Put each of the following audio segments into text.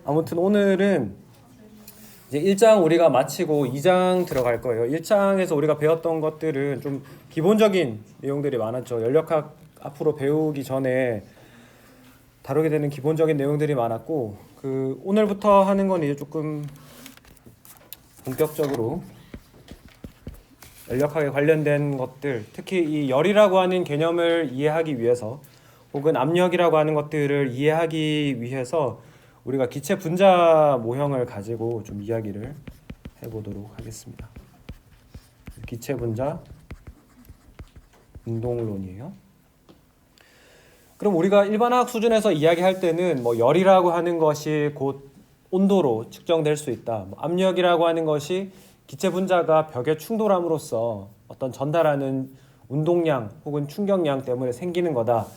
아무튼 오늘은 이제 1장 우리가 마치고 2장 들어갈 거예요. 1장에서 우리가 배웠던 것들은 좀 기본적인 내용들이 많았죠. 연력학 앞으로 배우기 전에 다루게 되는 기본적인 내용들이 많았고, 오늘부터 하는 건 이제 조금 본격적으로 연력학에 관련된 것들, 특히 이 열이라고 하는 개념을 이해하기 위해서 혹은 압력이라고 하는 것들을 이해하기 위해서 우리가 기체 분자 모형을 가지고 좀 이야기를 해보도록 하겠습니다. 기체 분자 운동론이에요. 그럼 우리가 일반화학 수준에서 이야기할 때는 뭐 열이라고 하는 것이 곧 온도로 측정될 수 있다. 압력이라고 하는 것이 기체 분자가 벽에 충돌함으로써 어떤 전달하는 운동량 혹은 충격량 때문에 생기는 거다.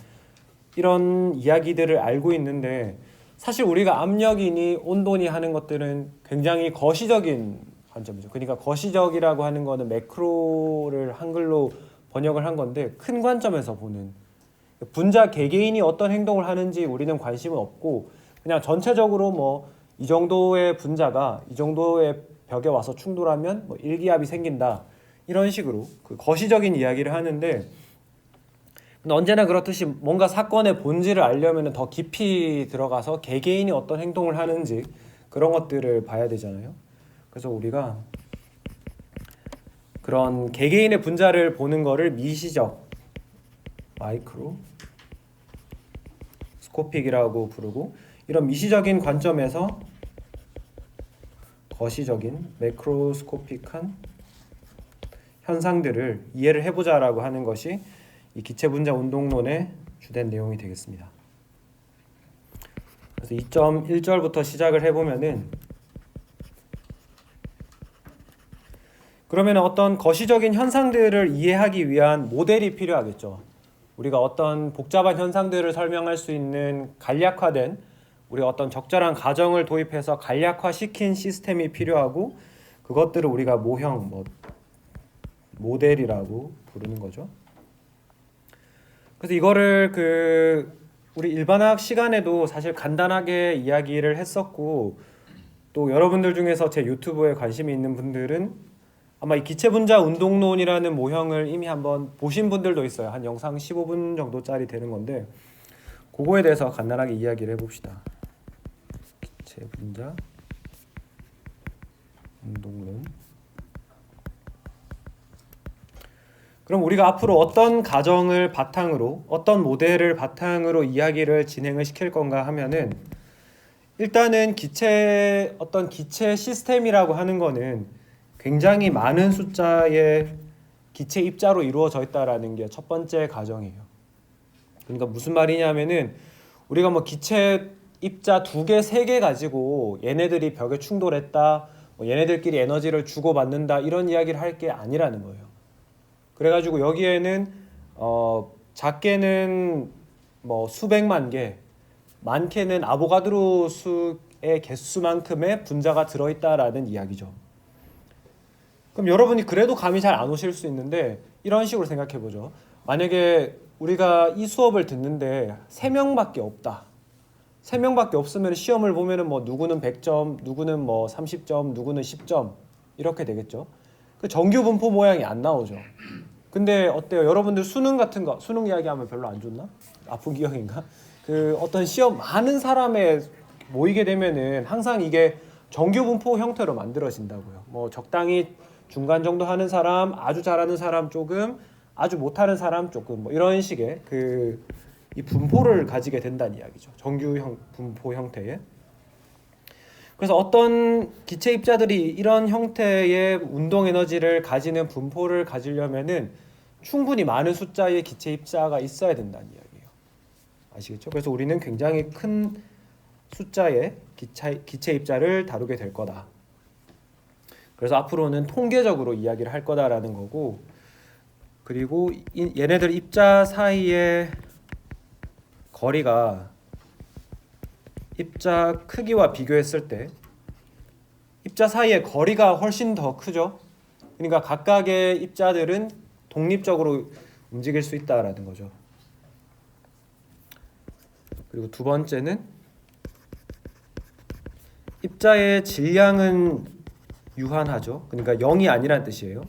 이런 이야기들을 알고 있는데, 사실 우리가 압력이니 온도니 하는 것들은 굉장히 거시적인 관점이죠. 그러니까 거시적이라고 하는 거는 매크로를 한글로 번역을 한 건데, 큰 관점에서 보는 분자 개개인이 어떤 행동을 하는지 우리는 관심은 없고, 그냥 전체적으로 뭐 이 정도의 분자가 이 정도의 벽에 와서 충돌하면 뭐 일기압이 생긴다, 이런 식으로 그 거시적인 이야기를 하는데, 근데 언제나 그렇듯이 뭔가 사건의 본질을 알려면 더 깊이 들어가서 개개인이 어떤 행동을 하는지 그런 것들을 봐야 되잖아요. 그래서 우리가 그런 개개인의 분자를 보는 거를 미시적, 마이크로 스코픽이라고 부르고, 이런 미시적인 관점에서 거시적인 매크로스코픽한 현상들을 이해를 해보자라고 하는 것이 이 기체 분자 운동론의 주된 내용이 되겠습니다. 그래서 2.1절부터 시작을 해보면은, 그러면 어떤 거시적인 현상들을 이해하기 위한 모델이 필요하겠죠. 우리가 어떤 복잡한 현상들을 설명할 수 있는 간략화된, 우리가 어떤 적절한 가정을 도입해서 간략화시킨 시스템이 필요하고, 그것들을 우리가 모형, 모델이라고 부르는 거죠. 그래서 이거를 우리 일반화학 시간에도 사실 간단하게 이야기를 했었고, 또 여러분들 중에서 제 유튜브에 관심이 있는 분들은 아마 이 기체 분자 운동론이라는 모형을 이미 한번 보신 분들도 있어요. 한 영상 15분 정도짜리 되는 건데, 그거에 대해서 간단하게 이야기를 해봅시다. 기체 분자 운동론. 그럼 우리가 앞으로 어떤 가정을 바탕으로, 어떤 모델을 바탕으로 이야기를 진행을 시킬 건가 하면은, 일단은 어떤 기체 시스템이라고 하는 거는 굉장히 많은 숫자의 기체 입자로 이루어져 있다라는 게 첫 번째 가정이에요. 그러니까 무슨 말이냐면은, 우리가 뭐 기체 입자 2개, 3개 가지고 얘네들이 벽에 충돌했다, 뭐 얘네들끼리 에너지를 주고받는다, 이런 이야기를 할 게 아니라는 거예요. 그래가지고 여기에는 작게는 뭐 수백만 개, 많게는 아보가드로 수의 개수만큼의 분자가 들어있다라는 이야기죠. 그럼 여러분이 그래도 감이 잘 안 오실 수 있는데, 이런 식으로 생각해 보죠. 만약에 우리가 이 수업을 듣는데 3명밖에 없다. 3명밖에 없으면 시험을 보면은 뭐 누구는 100점, 누구는 뭐 30점, 누구는 10점, 이렇게 되겠죠. 그 정규 분포 모양이 안 나오죠. 근데 어때요? 여러분들 수능 같은 거, 수능 이야기하면 별로 안 좋나? 아픈 기억인가? 어떤 시험 많은 사람에 모이게 되면은 항상 이게 정규 분포 형태로 만들어진다고요. 뭐 적당히 중간 정도 하는 사람, 아주 잘하는 사람 조금, 아주 못하는 사람 조금, 뭐 이런 식의 이 분포를 가지게 된다는 이야기죠. 정규 분포 형태의. 그래서 어떤 기체 입자들이 이런 형태의 운동 에너지를 가지는 분포를 가지려면은 충분히 많은 숫자의 기체 입자가 있어야 된다는 이야기예요. 아시겠죠? 그래서 우리는 굉장히 큰 숫자의 기체 입자를 다루게 될 거다. 그래서 앞으로는 통계적으로 이야기를 할 거다라는 거고, 그리고 얘네들 입자 사이의 거리가 입자 크기와 비교했을 때 입자 사이의 거리가 훨씬 더 크죠. 그러니까 각각의 입자들은 독립적으로 움직일 수 있다라는 거죠. 그리고 두 번째는 입자의 질량은 유한하죠. 그러니까 0이 아니란 뜻이에요.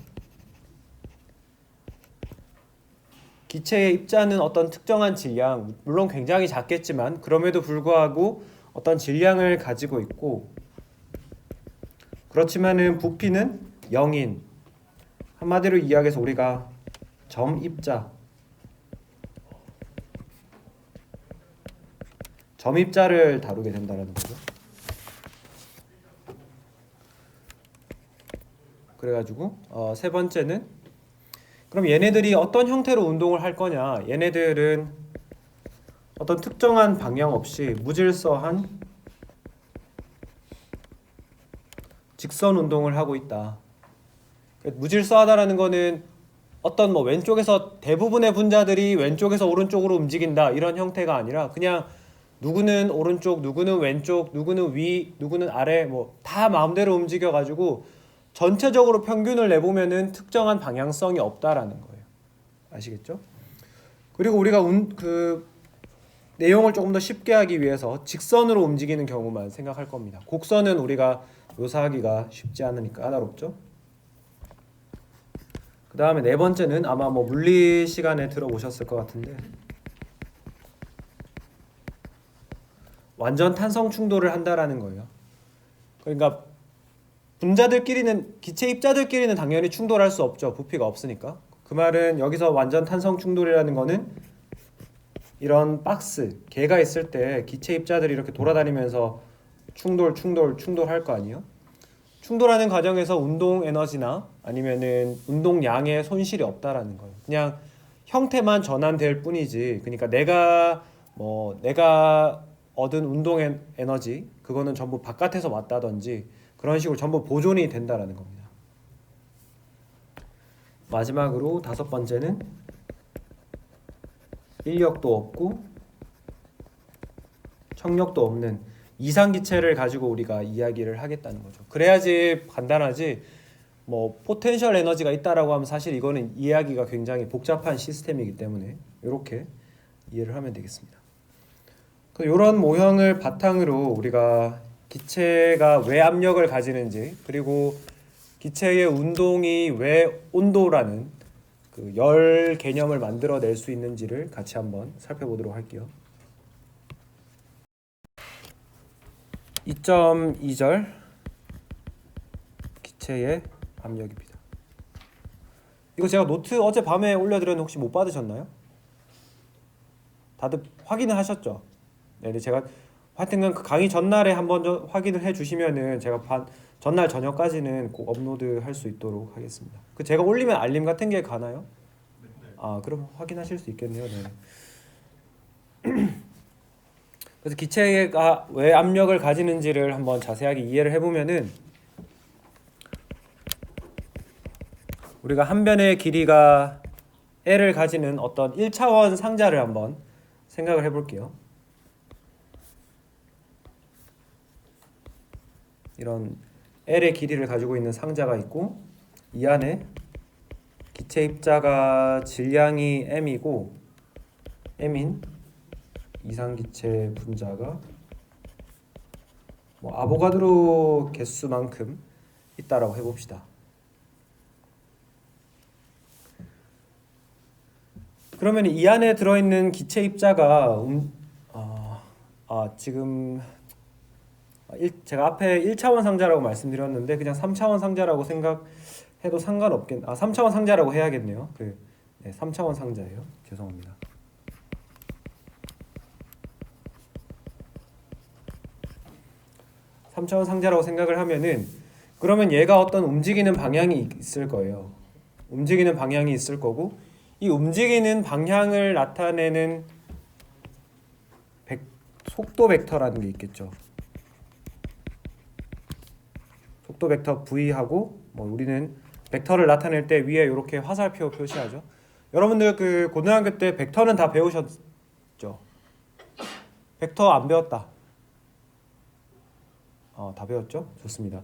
기체의 입자는 어떤 특정한 질량, 물론 굉장히 작겠지만 그럼에도 불구하고 어떤 질량을 가지고 있고, 그렇지만은 부피는 0인, 한마디로 이야기해서 우리가 점입자를 다루게 된다는 거죠. 그래가지고 세 번째는, 그럼 얘네들이 어떤 형태로 운동을 할 거냐? 얘네들은 어떤 특정한 방향 없이 무질서한 직선 운동을 하고 있다. 무질서하다라는 거는 어떤 뭐 왼쪽에서 대부분의 분자들이 왼쪽에서 오른쪽으로 움직인다 이런 형태가 아니라, 그냥 누구는 오른쪽, 누구는 왼쪽, 누구는 위, 누구는 아래, 뭐 다 마음대로 움직여 가지고 전체적으로 평균을 내보면은 특정한 방향성이 없다라는 거예요. 아시겠죠? 그리고 우리가 그 내용을 조금 더 쉽게 하기 위해서 직선으로 움직이는 경우만 생각할 겁니다. 곡선은 우리가 묘사하기가 쉽지 않으니까 까다롭죠. 그 다음에 네 번째는 아마 뭐 물리 시간에 들어보셨을 것 같은데, 완전 탄성 충돌을 한다라는 거예요. 그러니까 분자들끼리는, 기체 입자들끼리는 당연히 충돌할 수 없죠. 부피가 없으니까. 그 말은 여기서 완전 탄성 충돌이라는 거는 이런 박스, 개가 있을 때 기체 입자들이 이렇게 돌아다니면서 충돌할 거 아니에요? 충돌하는 과정에서 운동 에너지나 아니면은 운동량의 손실이 없다라는 거예요. 그냥 형태만 전환될 뿐이지. 그러니까 내가 얻은 운동 에너지, 그거는 전부 바깥에서 왔다든지 그런 식으로 전부 보존이 된다라는 겁니다. 마지막으로 다섯 번째는 인력도 없고 청력도 없는 이상기체를 가지고 우리가 이야기를 하겠다는 거죠. 그래야지 간단하지, 뭐 포텐셜 에너지가 있다라고 하면 사실 이거는 이해하기가 굉장히 복잡한 시스템이기 때문에 이렇게 이해를 하면 되겠습니다. 이런 모형을 바탕으로 우리가 기체가 왜 압력을 가지는지, 그리고 기체의 운동이 왜 온도라는 그 열 개념을 만들어낼 수 있는지를 같이 한번 살펴보도록 할게요. 2.2절 기체의 압력입니다. 이거 제가 노트 어젯밤에 올려드렸는데 혹시 못 받으셨나요? 다들 확인을 하셨죠? 네, 제가 하여튼 그 강의 전날에 한번 확인을 해주시면은 제가 전날 저녁까지는 꼭 업로드 할 수 있도록 하겠습니다. 그 제가 올리면 알림 같은 게 가나요? 아, 그럼 확인하실 수 있겠네요. 네. 그래서 기체가 왜 압력을 가지는지를 한번 자세하게 이해를 해보면은, 우리가 한 변의 길이가 L을 가지는 어떤 1차원 상자를 한번 생각을 해볼게요. 이런 L의 길이를 가지고 있는 상자가 있고, 이 안에 기체 입자가 질량이 M이고, M인 이상기체 분자가 뭐 아보가드로 개수만큼 있다라고 해봅시다. 그러면 이 안에 들어있는 기체 입자가 지금 제가 앞에 1차원 상자라고 말씀드렸는데 그냥 3차원 상자라고 생각해도 상관없겠. 3차원 상자라고 해야겠네요. 3차원 상자예요. 죄송합니다. (3차원) 상자라고 생각을 하면은, 그러면 얘가 어떤 움직이는 방향이 있을 거예요. 움직이는 방향이 있을 거고, 이 움직이는 방향을 나타내는 속도 벡터라는 게 있겠죠. 속도 벡터 V하고, 우리는 벡터를 나타낼 때 위에 이렇게 화살표 표시하죠. 여러분들 그 고등학교 때 벡터는 다 배우셨죠? 벡터 안 배웠다. 다 배웠죠? 좋습니다.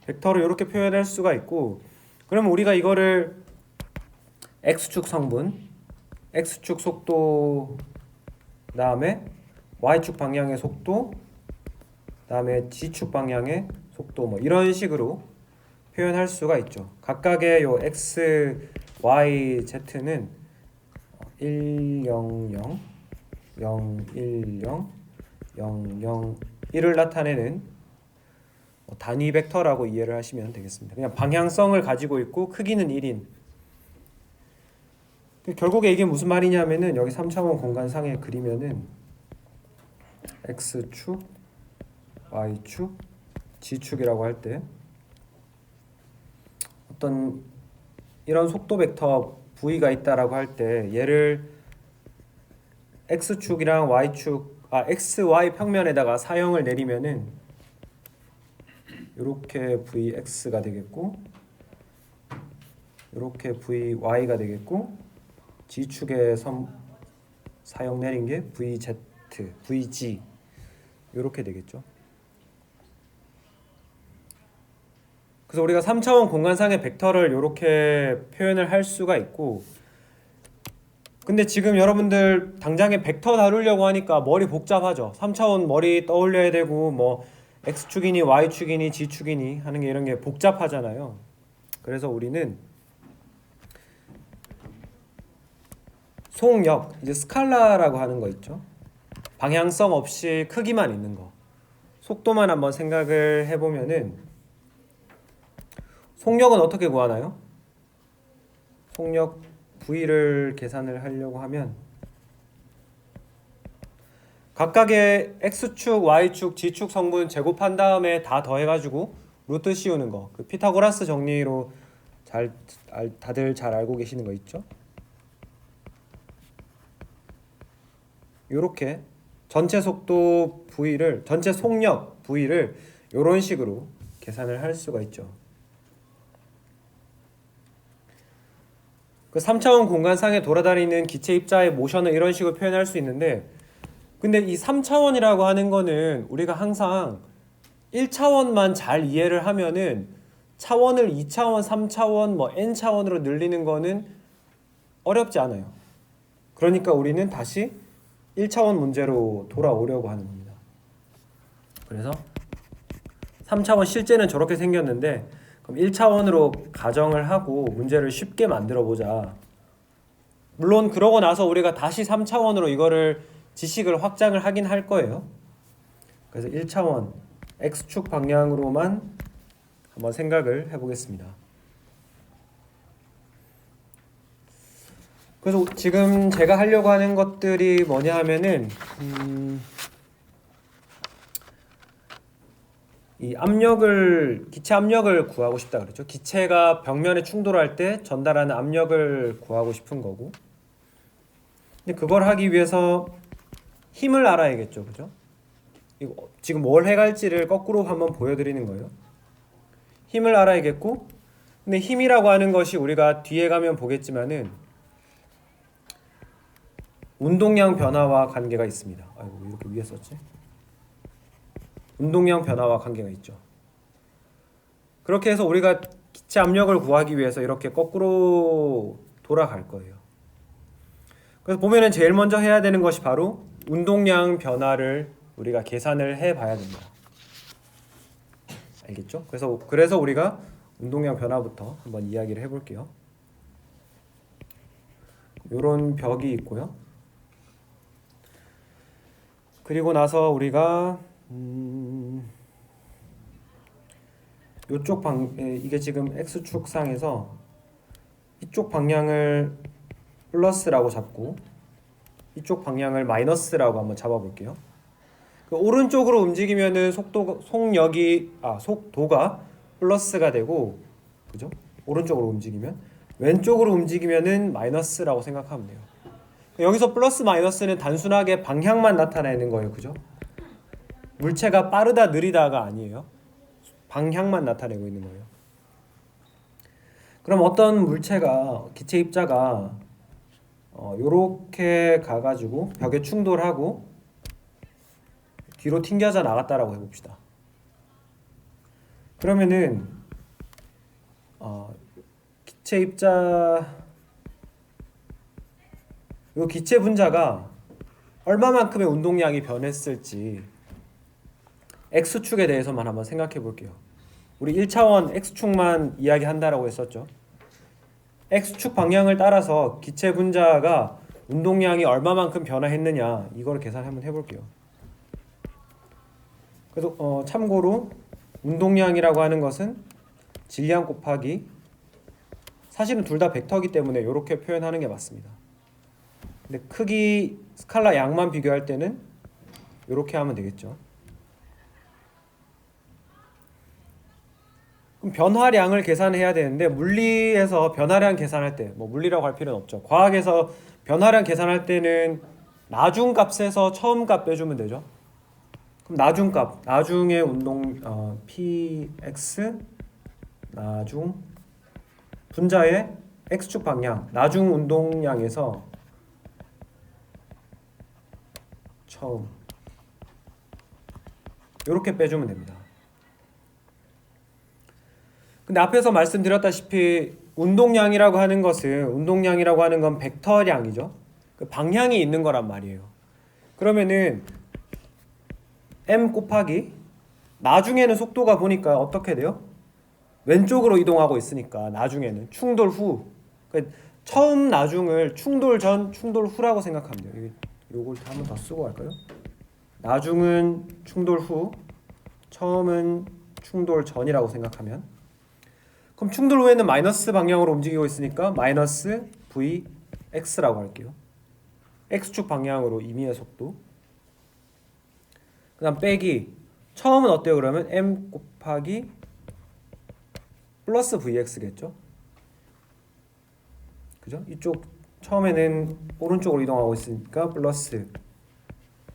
벡터를 이렇게 표현할 수가 있고, 그러면 우리가 이거를 X축 성분, X축 속도, 그 다음에 Y축 방향의 속도, 그다음에 G축 방향의 속도 뭐 이런 식으로 표현할 수가 있죠. 각각의 요 x, y, z는 1, 0, 0, 0, 1, 0, 0, 0, 1을 나타내는 단위 벡터라고 이해를 하시면 되겠습니다. 그냥 방향성을 가지고 있고 크기는 1인. 결국에 이게 무슨 말이냐면은 여기 3차원 공간상에 그리면은 x축, y축, g축이라고 할 때 어떤 이런 속도 벡터 v가 있다라고 할 때 얘를 x축이랑 y축, xy 평면에다가 사형을 내리면은 이렇게 vx가 되겠고, 이렇게 vy가 되겠고, g축에 사형 내린 게 vz, vg 이렇게 되겠죠. 그래서 우리가 3차원 공간상의 벡터를 이렇게 표현을 할 수가 있고, 근데 지금 여러분들 당장에 벡터 다루려고 하니까 머리 복잡하죠. 3차원 머리 떠올려야 되고 뭐 x축이니 y축이니 g축이니 하는 게 이런 게 복잡하잖아요. 그래서 우리는 속력, 이제 스칼라라고 하는 거 있죠. 방향성 없이 크기만 있는 거. 속도만 한번 생각을 해보면은 속력은 어떻게 구하나요? 속력 V를 계산을 하려고 하면 각각의 X축, Y축, G축 성분 제곱한 다음에 다 더해가지고 루트 씌우는 거. 그 피타고라스 정리로 다들 잘 알고 계시는 거 있죠? 요렇게 전체 속도 V를, 전체 속력 V를 요런 식으로 계산을 할 수가 있죠. 그 3차원 공간상에 돌아다니는 기체 입자의 모션을 이런 식으로 표현할 수 있는데, 근데 이 3차원이라고 하는 거는 우리가 항상 1차원만 잘 이해를 하면은 차원을 2차원, 3차원, 뭐 n차원으로 늘리는 거는 어렵지 않아요. 그러니까 우리는 다시 1차원 문제로 돌아오려고 하는 겁니다. 그래서 3차원 실제는 저렇게 생겼는데 그럼 1차원으로 가정을 하고 문제를 쉽게 만들어 보자. 물론 그러고 나서 우리가 다시 3차원으로 이거를 지식을 확장을 하긴 할 거예요. 그래서 1차원 X축 방향으로만 한번 생각을 해보겠습니다. 그래서 지금 제가 하려고 하는 것들이 뭐냐 하면은 이 압력을, 기체 압력을 구하고 싶다 그랬죠. 기체가 벽면에 충돌할 때 전달하는 압력을 구하고 싶은 거고, 근데 그걸 하기 위해서 힘을 알아야겠죠, 그죠? 이거 지금 뭘 해갈지를 거꾸로 한번 보여드리는 거예요. 힘을 알아야겠고, 근데 힘이라고 하는 것이 우리가 뒤에 가면 보겠지만은 운동량 변화와 관계가 있습니다. 아이고, 이렇게 위에 썼지? 운동량 변화와 관계가 있죠. 그렇게 해서 우리가 기체 압력을 구하기 위해서 이렇게 거꾸로 돌아갈 거예요. 그래서 보면은 제일 먼저 해야 되는 것이 바로 운동량 변화를 우리가 계산을 해 봐야 됩니다. 알겠죠? 그래서 우리가 운동량 변화부터 한번 이야기를 해 볼게요. 요런 벽이 있고요. 그리고 나서 우리가 요쪽 이게 지금 X축 상에서 이쪽 방향을 플러스라고 잡고 이쪽 방향을 마이너스라고 한번 잡아볼게요. 그 오른쪽으로 움직이면은 속도가 플러스가 되고, 그죠? 오른쪽으로 움직이면, 왼쪽으로 움직이면은 마이너스라고 생각하면 돼요. 여기서 플러스 마이너스는 단순하게 방향만 나타내는 거예요, 그죠? 물체가 빠르다 느리다가 아니에요. 방향만 나타내고 있는 거예요. 그럼 어떤 물체가, 기체 입자가 요렇게 가가지고 벽에 충돌하고 뒤로 튕겨져 나갔다라고 해봅시다. 그러면은 기체 입자, 요 기체 분자가 얼마만큼의 운동량이 변했을지 X축에 대해서만 한번 생각해 볼게요. 우리 1차원 X축만 이야기한다라고 했었죠. X축 방향을 따라서 기체 분자가 운동량이 얼마만큼 변화했느냐 이걸 계산 한번 해볼게요. 그래서 참고로 운동량이라고 하는 것은 질량 곱하기, 사실은 둘 다 벡터이기 때문에 이렇게 표현하는 게 맞습니다. 근데 크기, 스칼라 양만 비교할 때는 이렇게 하면 되겠죠. 그럼 변화량을 계산해야 되는데, 물리에서 변화량 계산할 때, 뭐 물리라고 할 필요는 없죠. 과학에서 변화량 계산할 때는 나중값에서 처음값 빼주면 되죠. 그럼 나중값, 나중의 운동 px 나중 분자의 x축 방향, 나중 운동량에서 처음, 이렇게 빼주면 됩니다. 근데 앞에서 말씀드렸다시피 운동량이라고 하는 건 벡터량이죠. 그 방향이 있는 거란 말이에요. 그러면은 m 곱하기 나중에는 속도가 보니까 어떻게 돼요? 왼쪽으로 이동하고 있으니까 나중에는 충돌 후, 그러니까 처음 나중을 충돌 전, 충돌 후라고 생각하면 돼요. 요걸 한 번 더 쓰고 갈까요? 나중은 충돌 후, 처음은 충돌 전이라고 생각하면, 그럼 충돌 후에는 마이너스 방향으로 움직이고 있으니까 마이너스 vx라고 할게요. x축 방향으로 임의의 속도. 그 다음 빼기, 처음은 어때요? 그러면 m 곱하기 플러스 vx겠죠? 그죠? 이쪽 처음에는 오른쪽으로 이동하고 있으니까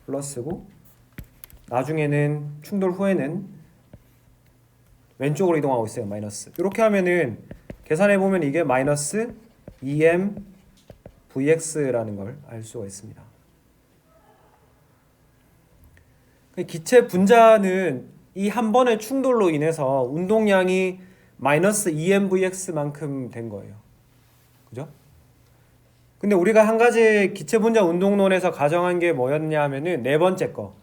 플러스고, 나중에는 충돌 후에는 왼쪽으로 이동하고 있어요. 마이너스. 이렇게 하면은 계산해 보면 이게 마이너스 2m vx라는 걸 알 수가 있습니다. 기체 분자는 이 한 번의 충돌로 인해서 운동량이 마이너스 2m vx만큼 된 거예요. 그죠? 근데 우리가 한 가지 기체 분자 운동론에서 가정한 게 뭐였냐 하면은 네 번째 거,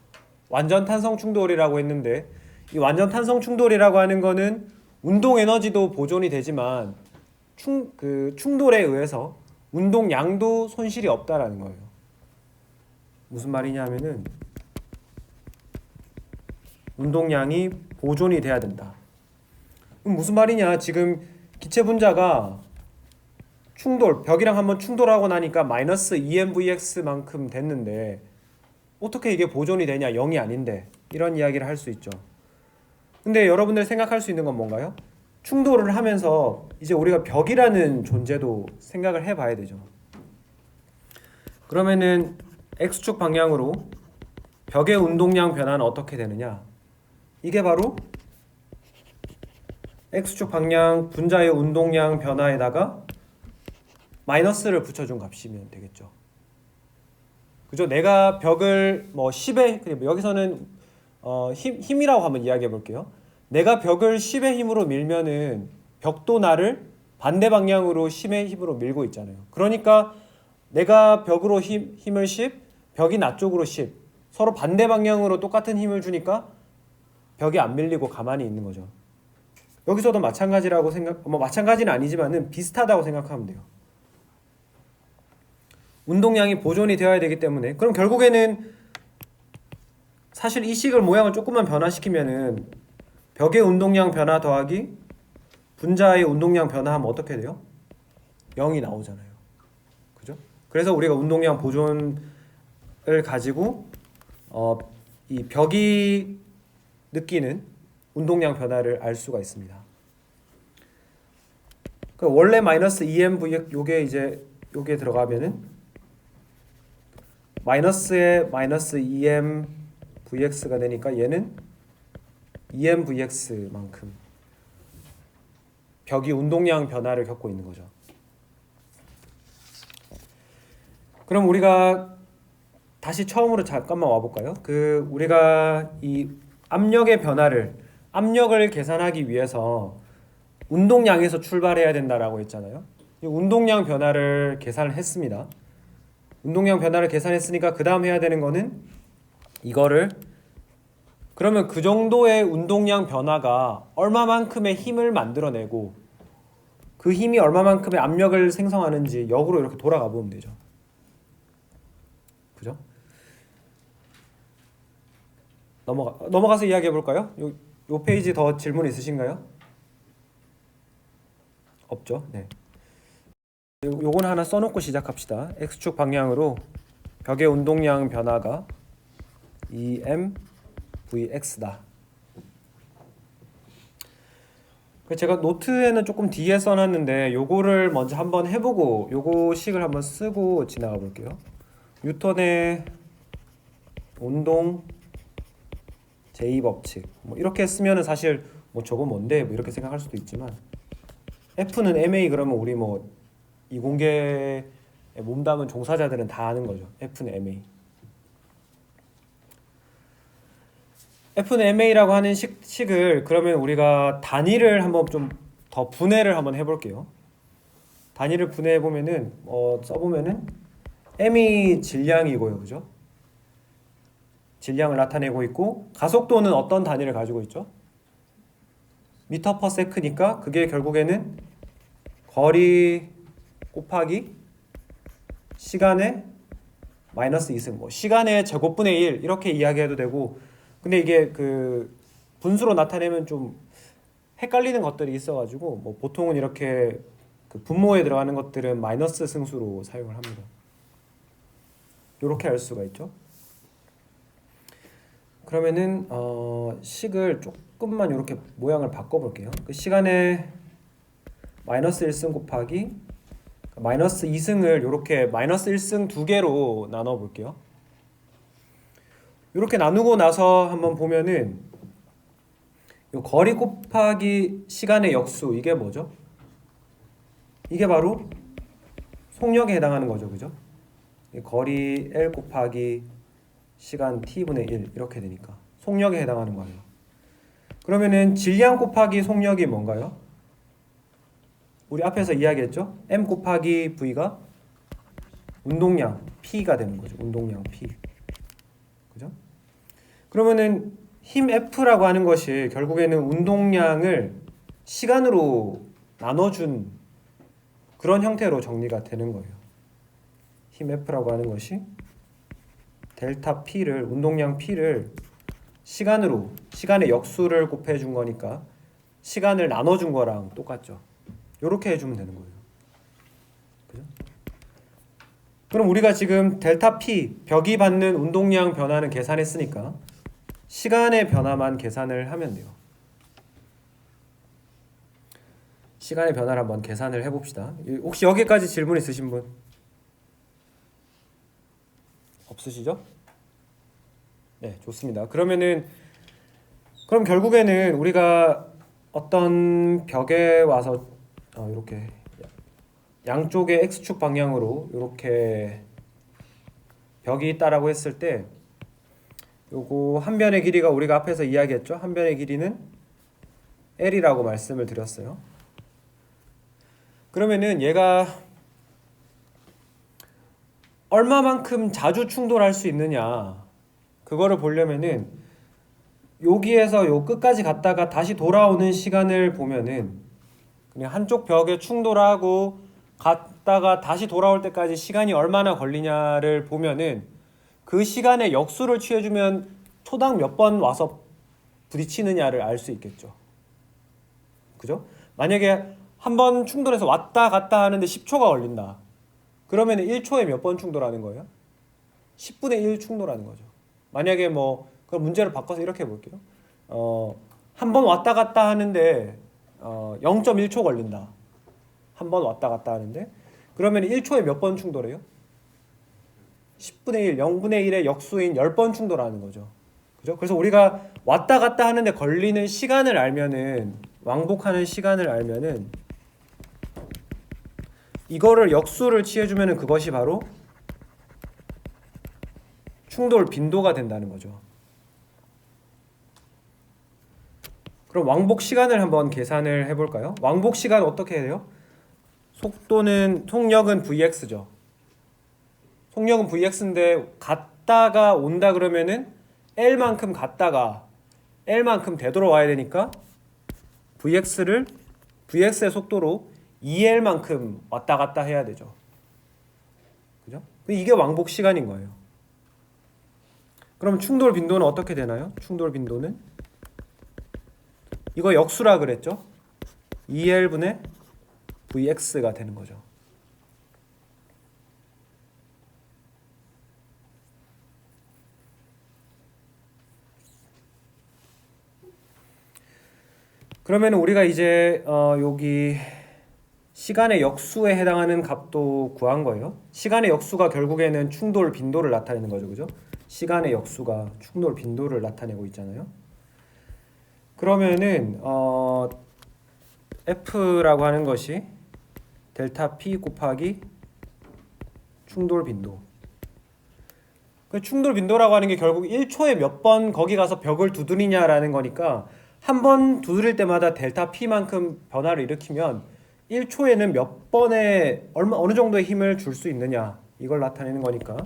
완전 탄성 충돌이라고 했는데, 이 완전 탄성 충돌이라고 하는 거는 운동 에너지도 보존이 되지만 충돌에 의해서 운동량도 손실이 없다라는 거예요. 무슨 말이냐 하면은 운동량이 보존이 돼야 된다. 그럼 무슨 말이냐? 지금 기체 분자가 벽이랑 한번 충돌하고 나니까 마이너스 2m vx만큼 됐는데 어떻게 이게 보존이 되냐? 0이 아닌데. 이런 이야기를 할 수 있죠. 근데 여러분들 생각할 수 있는 건 뭔가요? 충돌을 하면서 이제 우리가 벽이라는 존재도 생각을 해봐야 되죠. 그러면은 x축 방향으로 벽의 운동량 변화는 어떻게 되느냐? 이게 바로 x축 방향 분자의 운동량 변화에다가 마이너스를 붙여준 값이면 되겠죠. 그죠? 내가 벽을 뭐 10의, 여기서는 힘이라고 한번 이야기해 볼게요. 내가 벽을 10의 힘으로 밀면은 벽도 나를 반대 방향으로 10의 힘으로 밀고 있잖아요. 그러니까 내가 벽으로 힘을 10, 벽이 나 쪽으로 10, 서로 반대 방향으로 똑같은 힘을 주니까 벽이 안 밀리고 가만히 있는 거죠. 여기서도 마찬가지라고 마찬가지는 아니지만은 비슷하다고 생각하면 돼요. 운동량이 보존이 되어야 되기 때문에, 그럼 결국에는 사실 이 식을 모양을 조금만 변화시키면은 벽의 운동량 변화 더하기 분자의 운동량 변화하면 어떻게 돼요? 0이 나오잖아요. 그죠? 그래서 우리가 운동량 보존을 가지고 이 벽이 느끼는 운동량 변화를 알 수가 있습니다. 그러니까 원래 마이너스 2m v 요게 들어가면은 마이너스에 마이너스 2m vx가 되니까 얘는 2m vx만큼 벽이 운동량 변화를 겪고 있는 거죠. 그럼 우리가 다시 처음으로 잠깐만 와볼까요? 우리가 이 압력을 계산하기 위해서 운동량에서 출발해야 된다라고 했잖아요. 이 운동량 변화를 계산을 했습니다. 운동량 변화를 계산했으니까 그 다음 해야 되는 거는 이거를 그러면 그 정도의 운동량 변화가 얼마만큼의 힘을 만들어내고 그 힘이 얼마만큼의 압력을 생성하는지 역으로 이렇게 돌아가 보면 되죠. 그죠? 넘어가서 이야기해 볼까요? 요 페이지 더 질문 있으신가요? 없죠? 네. 요건 하나 써놓고 시작합시다. X축 방향으로 벽의 운동량 변화가 EM VX다. 제가 노트에는 조금 뒤에 써놨는데 요거를 먼저 한번 해보고 요거 식을 한번 쓰고 지나가 볼게요. 뉴턴의 운동 제2법칙 뭐 이렇게 쓰면은 사실 뭐 저거 뭔데 뭐 이렇게 생각할 수도 있지만 F는 ma 그러면 우리 뭐 이공계에 몸담은 종사자들은 다 아는 거죠. F는 ma. F는 ma라고 하는 식을 그러면 우리가 단위를 한번 좀 더 분해를 한번 해볼게요. 단위를 분해해 보면은 써보면은 m이 질량이고요, 그죠? 질량을 나타내고 있고 가속도는 어떤 단위를 가지고 있죠? 미터 퍼 세크니까 그게 결국에는 거리 곱하기 시간의 마이너스 2승 뭐 시간의 제곱분의 1 이렇게 이야기해도 되고 근데 이게 그 분수로 나타내면 좀 헷갈리는 것들이 있어가지고 뭐 보통은 이렇게 그 분모에 들어가는 것들은 마이너스 승수로 사용을 합니다. 이렇게 할 수가 있죠. 그러면은 식을 조금만 이렇게 모양을 바꿔볼게요. 그 시간에 마이너스 1승 곱하기 마이너스 2승을 이렇게 마이너스 1승 두 개로 나눠 볼게요. 이렇게 나누고 나서 한번 보면은 요 거리 곱하기 시간의 역수 이게 뭐죠? 이게 바로 속력에 해당하는 거죠, 그죠? 거리 L 곱하기 시간 T분의 1 이렇게 되니까 속력에 해당하는 거예요. 그러면은 질량 곱하기 속력이 뭔가요? 우리 앞에서 이야기했죠? M 곱하기 V가 운동량 P가 되는 거죠. 운동량 P. 그죠? 그러면은 힘 F라고 하는 것이 결국에는 운동량을 시간으로 나눠준 그런 형태로 정리가 되는 거예요. 힘 F라고 하는 것이 델타 P를 운동량 P를 시간으로 시간의 역수를 곱해준 거니까 시간을 나눠준 거랑 똑같죠. 이렇게 해주면 되는 거예요. 그죠? 그럼 우리가 지금 델타 P 벽이 받는 운동량 변화는 계산했으니까 시간의 변화만 계산을 하면 돼요. 시간의 변화를 한번 계산을 해봅시다. 혹시 여기까지 질문 있으신 분? 없으시죠? 네, 좋습니다. 그럼 결국에는 우리가 어떤 벽에 와서 이렇게 양쪽의 x축 방향으로 이렇게 벽이 있다라고 했을 때 요거 한 변의 길이가 우리가 앞에서 이야기했죠. 한 변의 길이는 L이라고 말씀을 드렸어요. 그러면은 얘가 얼마만큼 자주 충돌할 수 있느냐 그거를 보려면은 여기에서 요 끝까지 갔다가 다시 돌아오는 시간을 보면은 그냥 한쪽 벽에 충돌하고 갔다가 다시 돌아올 때까지 시간이 얼마나 걸리냐를 보면은 그 시간의 역수를 취해주면 초당 몇 번 와서 부딪히느냐를 알 수 있겠죠. 그죠? 만약에 한 번 충돌해서 왔다 갔다 하는데 10초가 걸린다. 그러면 1초에 몇 번 충돌하는 거예요? 10분의 1 충돌하는 거죠. 만약에 그럼 문제를 바꿔서 이렇게 해볼게요. 한 번 왔다 갔다 하는데 0.1초 걸린다. 한 번 왔다 갔다 하는데 그러면 1초에 몇 번 충돌해요? 10분의 1, 0분의 1의 역수인 10번 충돌하는 거죠. 그죠? 그래서 우리가 왔다 갔다 하는데 걸리는 시간을 알면은 왕복하는 시간을 알면은 이거를 역수를 취해주면은 그것이 바로 충돌 빈도가 된다는 거죠. 그럼 왕복 시간을 한번 계산을 해볼까요? 왕복 시간 어떻게 해요? 속력은 Vx죠. 속력은 Vx인데 갔다가 온다 그러면은 L만큼 갔다가 L만큼 되돌아와야 되니까 Vx의 속도로 2L만큼 왔다 갔다 해야 되죠. 그죠? 이게 왕복 시간인 거예요. 그럼 충돌 빈도는 어떻게 되나요? 충돌 빈도는 이거 역수라 그랬죠? 2L분의 Vx가 되는 거죠. 그러면 우리가 이제 여기 시간의 역수에 해당하는 값도 구한 거예요. 시간의 역수가 결국에는 충돌 빈도를 나타내는 거죠. 그죠? 시간의 역수가 충돌 빈도를 나타내고 있잖아요. 그러면은 F라고 하는 것이 델타 P 곱하기 충돌 빈도. 그 충돌 빈도라고 하는 게 결국 1초에 몇 번 거기 가서 벽을 두드리냐라는 거니까 한 번 두드릴 때마다 델타 P만큼 변화를 일으키면 1초에는 몇 번의 어느 정도의 힘을 줄 수 있느냐 이걸 나타내는 거니까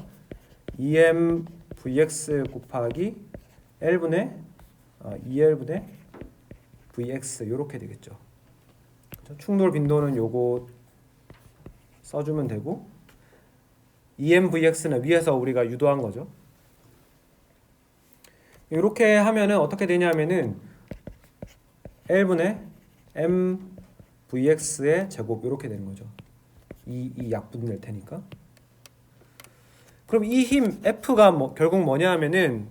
2m vx 곱하기 L분의 2L분의 vx 이렇게 되겠죠. 충돌 빈도는 요거 써주면 되고 2m vx는 위에서 우리가 유도한 거죠. 이렇게 하면은 어떻게 되냐면은 L분의 m vx의 제곱 이렇게 되는 거죠. 이 약분 낼 테니까. 그럼 이 힘 F가 결국 뭐냐 하면은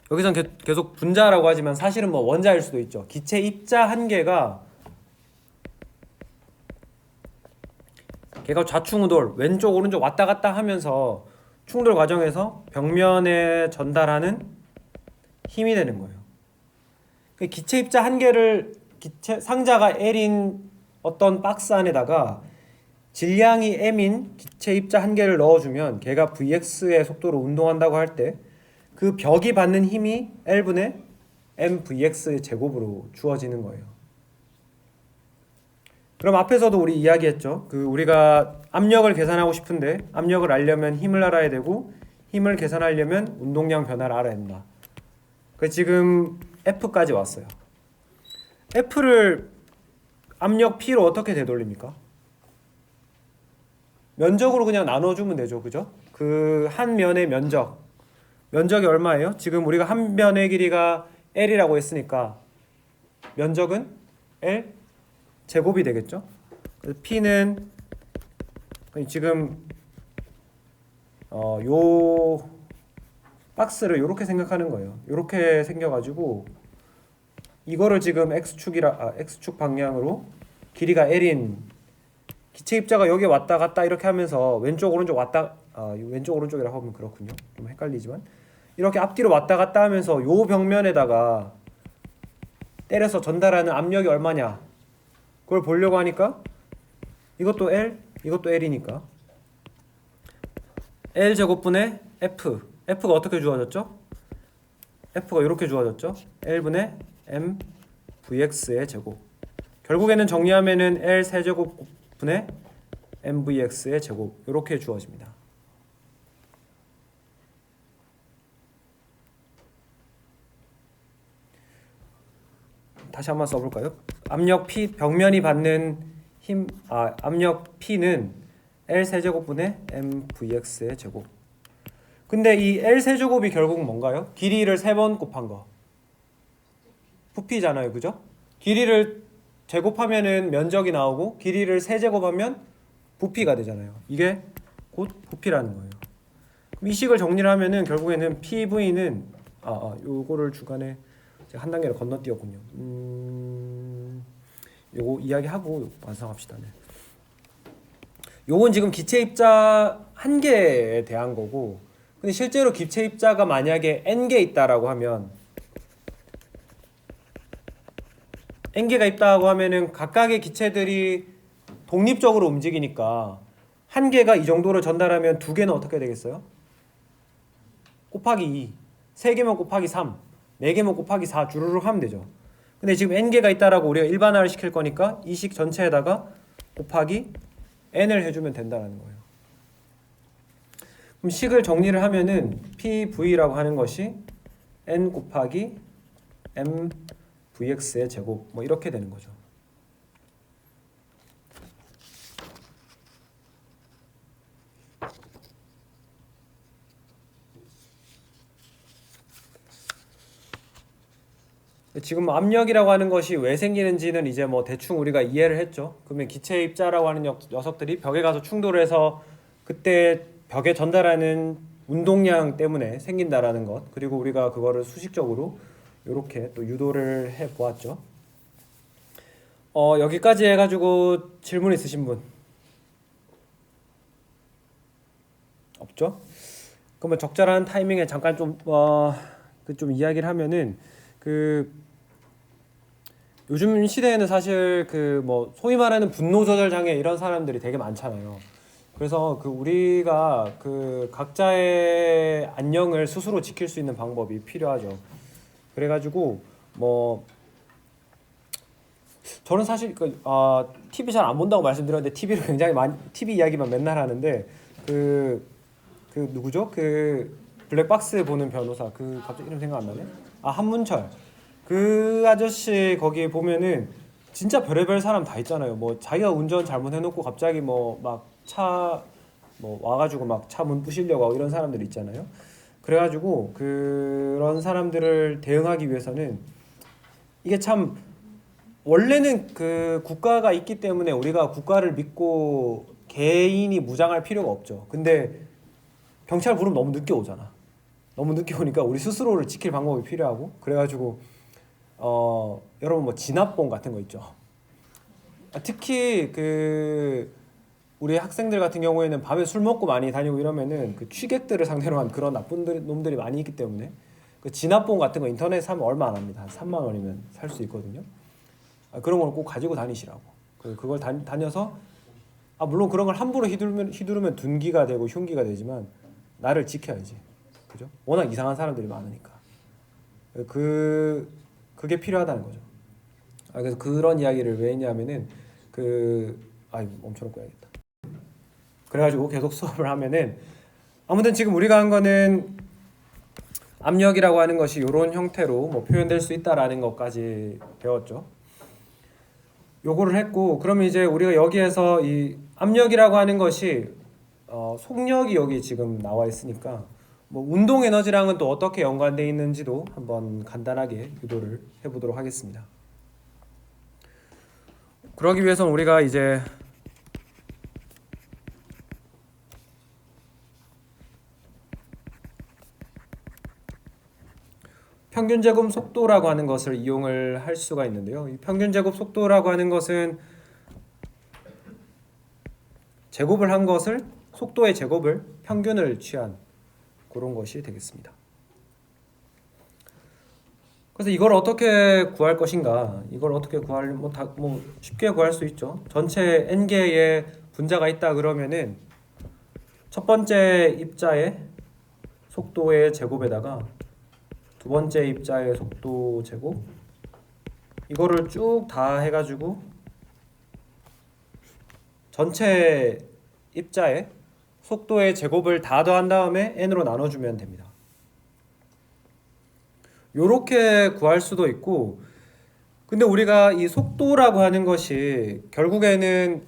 여기선 계속 분자라고 하지만 사실은 원자일 수도 있죠. 기체 입자 한 개가 걔가 좌충우돌 왼쪽 오른쪽 왔다 갔다 하면서 충돌 과정에서 벽면에 전달하는 힘이 되는 거예요. 기체 입자 한 개를 기체 상자가 L인 어떤 박스 안에다가 질량이 M인 기체 입자 한 개를 넣어주면 걔가 Vx의 속도로 운동한다고 할 때 그 벽이 받는 힘이 L분의 mVx의 제곱으로 주어지는 거예요. 그럼 앞에서도 우리 이야기했죠. 우리가 압력을 계산하고 싶은데 압력을 알려면 힘을 알아야 되고 힘을 계산하려면 운동량 변화를 알아야 된다. 지금 F까지 왔어요. F를 압력 P로 어떻게 되돌립니까? 면적으로 그냥 나눠주면 되죠. 그죠? 그 한 면의 면적이 얼마예요? 지금 우리가 한 면의 길이가 L이라고 했으니까 면적은 L 제곱이 되겠죠? 그래서 P는 지금 요 박스를 이렇게 생각하는 거예요. 이렇게 생겨가지고 이거를 지금 X축 방향으로 길이가 L인 기체 입자가 여기 왔다 갔다 이렇게 하면서 왼쪽 오른쪽 왼쪽 오른쪽이라고 하면 그렇군요. 좀 헷갈리지만 이렇게 앞뒤로 왔다 갔다 하면서 요 벽면에다가 때려서 전달하는 압력이 얼마냐 그걸 보려고 하니까 이것도 L 이것도 L이니까 L 제곱분의 F가 어떻게 주어졌죠? F가 이렇게 주어졌죠? L분의 m vx의 제곱. 결국에는 정리하면은 L 세제곱분의 m vx의 제곱 이렇게 주어집니다. 다시 한번 써볼까요? 압력 P 벽면이 받는 힘 압력 P는 L 세제곱분의 m vx의 제곱. 근데 이 L 세제곱이 결국 뭔가요? 길이를 3번 곱한 거. 부피잖아요. 그죠? 길이를 제곱하면은 면적이 나오고 길이를 세제곱하면 부피가 되잖아요. 이게 곧 부피라는 거예요. 그럼 이 식을 정리를 하면은 결국에는 PV는 요거를 주간에 제가 한 단계를 건너뛰었군요. 요거 이야기하고 완성합시다. 네. 요건 지금 기체 입자 한 개에 대한 거고 근데 실제로 기체 입자가 만약에 n개 있다라고 하면 n개가 있다고 하면은 각각의 기체들이 독립적으로 움직이니까 한 개가 이 정도를 전달하면 두 개는 어떻게 되겠어요? 곱하기 2, 세 개면 곱하기 3, 네 개면 곱하기 4 주르륵 하면 되죠. 근데 지금 n개가 있다라고 우리가 일반화를 시킬 거니까 이 식 전체에다가 곱하기 n을 해주면 된다는 거예요. 그럼 식을 정리를 하면은 PV라고 하는 것이 n 곱하기 m vx의 제곱 뭐 이렇게 되는 거죠. 지금 압력이라고 하는 것이 왜 생기는지는 이제 뭐 대충 우리가 이해를 했죠. 그러면 기체 입자라고 하는 녀석들이 벽에 가서 충돌해서 그때 벽에 전달하는 운동량 때문에 생긴다라는 것, 그리고 우리가 그거를 수식적으로 이렇게 또 유도를 해 보았죠. 여기까지 해가지고 질문 있으신 분 없죠? 그러면 적절한 타이밍에 잠깐 좀 이야기를 하면은 요즘 시대에는 사실 뭐 소위 말하는 분노 조절 장애 이런 사람들이 되게 많잖아요. 그래서 우리가 각자의 안녕을 스스로 지킬 수 있는 방법이 필요하죠. 그래가지고 뭐 저는 사실 TV 잘 안 본다고 말씀드렸는데 TV를 굉장히 많이 TV 이야기만 맨날 하는데 누구죠? 블랙박스 보는 변호사 갑자기 이름 생각 안 나네. 한문철. 그 아저씨 거기에 보면은 진짜 별의별 사람 다 있잖아요. 뭐 자기가 운전 잘못해놓고 갑자기 뭐 막 차 뭐 와가지고 막 차 문 부시려고 하고 이런 사람들 있잖아요. 그래가지고 그런 사람들을 대응하기 위해서는 이게 참 원래는 국가가 있기 때문에 우리가 국가를 믿고 개인이 무장할 필요가 없죠. 근데 경찰 부르면 너무 늦게 오잖아. 너무 늦게 오니까 우리 스스로를 지킬 방법이 필요하고, 그래가지고 여러분 뭐 진압봉 같은 거 있죠. 특히 우리 학생들 같은 경우에는 밤에 술 먹고 많이 다니고 이러면은 취객들을 상대로 한 그런 나쁜 놈들이 많이 있기 때문에 진압봉 같은 거 인터넷에 사면 얼마 안 합니다. 한 3만 원이면 살 수 있거든요. 그런 걸 꼭 가지고 다니시라고. 그걸 다녀서 물론 그런 걸 함부로 휘두르면 둔기가 되고 흉기가 되지만 나를 지켜야지. 그죠? 워낙 이상한 사람들이 많으니까. 그게 필요하다는 거죠. 그래서 그런 이야기를 왜 했냐면은 멈춰놓고 해야겠다. 그래가지고 계속 수업을 하면은 아무튼 지금 우리가 한 거는 압력이라고 하는 것이 이런 형태로 뭐 표현될 수 있다라는 것까지 배웠죠. 요거를 했고, 그러면 이제 우리가 여기에서 이 압력이라고 하는 것이 속력이 여기 지금 나와 있으니까 뭐 운동 에너지랑은 또 어떻게 연관되어 있는지도 한번 간단하게 유도를 해보도록 하겠습니다. 그러기 위해서는 우리가 이제 평균 제곱 속도라고 하는 것을 이용을 할 수가 있는데요. 이 평균 제곱 속도라고 하는 것은 제곱을 한 것을 속도의 제곱을 평균을 취한 그런 것이 되겠습니다. 그래서 이걸 어떻게 구할 것인가? 이걸 어떻게 구할 뭐 쉽게 구할 수 있죠. 전체 n 개의 분자가 있다 그러면은 첫 번째 입자의 속도의 제곱에다가 두 번째 입자의 속도 제곱, 이거를 쭉 다 해가지고 전체 입자의 속도의 제곱을 다 더한 다음에 n으로 나눠주면 됩니다. 요렇게 구할 수도 있고, 근데 우리가 이 속도라고 하는 것이 결국에는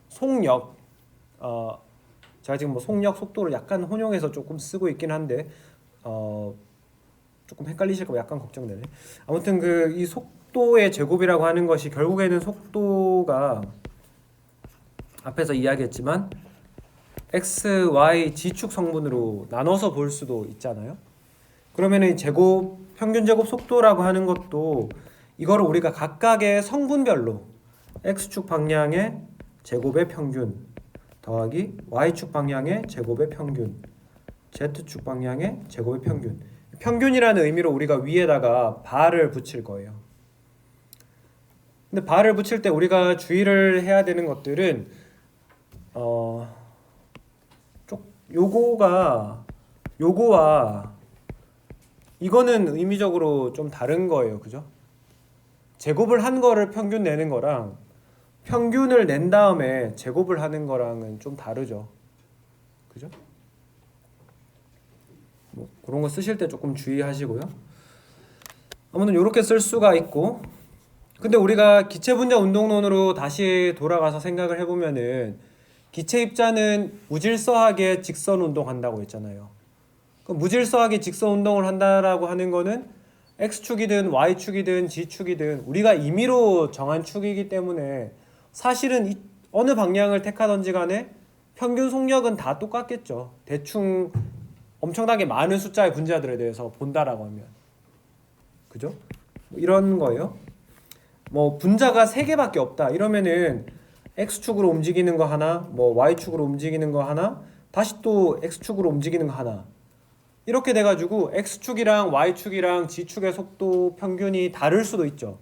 속력, 제가 지금 뭐 속력, 속도를 약간 혼용해서 조금 쓰고 있긴 한데 조금 헷갈리실까 봐 약간 걱정되네. 아무튼 이 속도의 제곱이라고 하는 것이 결국에는 속도가 앞에서 이야기했지만 x, y, g축 성분으로 나눠서 볼 수도 있잖아요. 그러면은 평균 제곱 속도라고 하는 것도 이거를 우리가 각각의 성분별로 x축 방향의 제곱의 평균 더하기 y축 방향의 제곱의 평균, z축 방향의 제곱의 평균, 평균이라는 의미로 우리가 위에다가 바를 붙일 거예요. 근데 바를 붙일 때 우리가 주의를 해야 되는 것들은 요거와 이거는 의미적으로 좀 다른 거예요. 그죠? 제곱을 한 거를 평균 내는 거랑 평균을 낸 다음에 제곱을 하는 거랑은 좀 다르죠. 그죠? 뭐 그런 거 쓰실 때 조금 주의하시고요. 아무튼 이렇게 쓸 수가 있고, 근데 우리가 기체 분자 운동론으로 다시 돌아가서 생각을 해보면은 기체 입자는 무질서하게 직선 운동한다고 했잖아요. 그 무질서하게 직선 운동을 한다라고 하는 거는 x축이든 y축이든 g축이든 우리가 임의로 정한 축이기 때문에 사실은 어느 방향을 택하든지 간에 평균 속력은 다 똑같겠죠. 대충 엄청나게 많은 숫자의 분자들에 대해서 본다라고 하면, 그죠? 뭐 이런 거예요. 뭐 분자가 3개밖에 없다 이러면은 x축으로 움직이는 거 하나, 뭐 y축으로 움직이는 거 하나, 다시 또 x축으로 움직이는 거 하나, 이렇게 돼가지고 x축이랑 y축이랑 g축의 속도 평균이 다를 수도 있죠.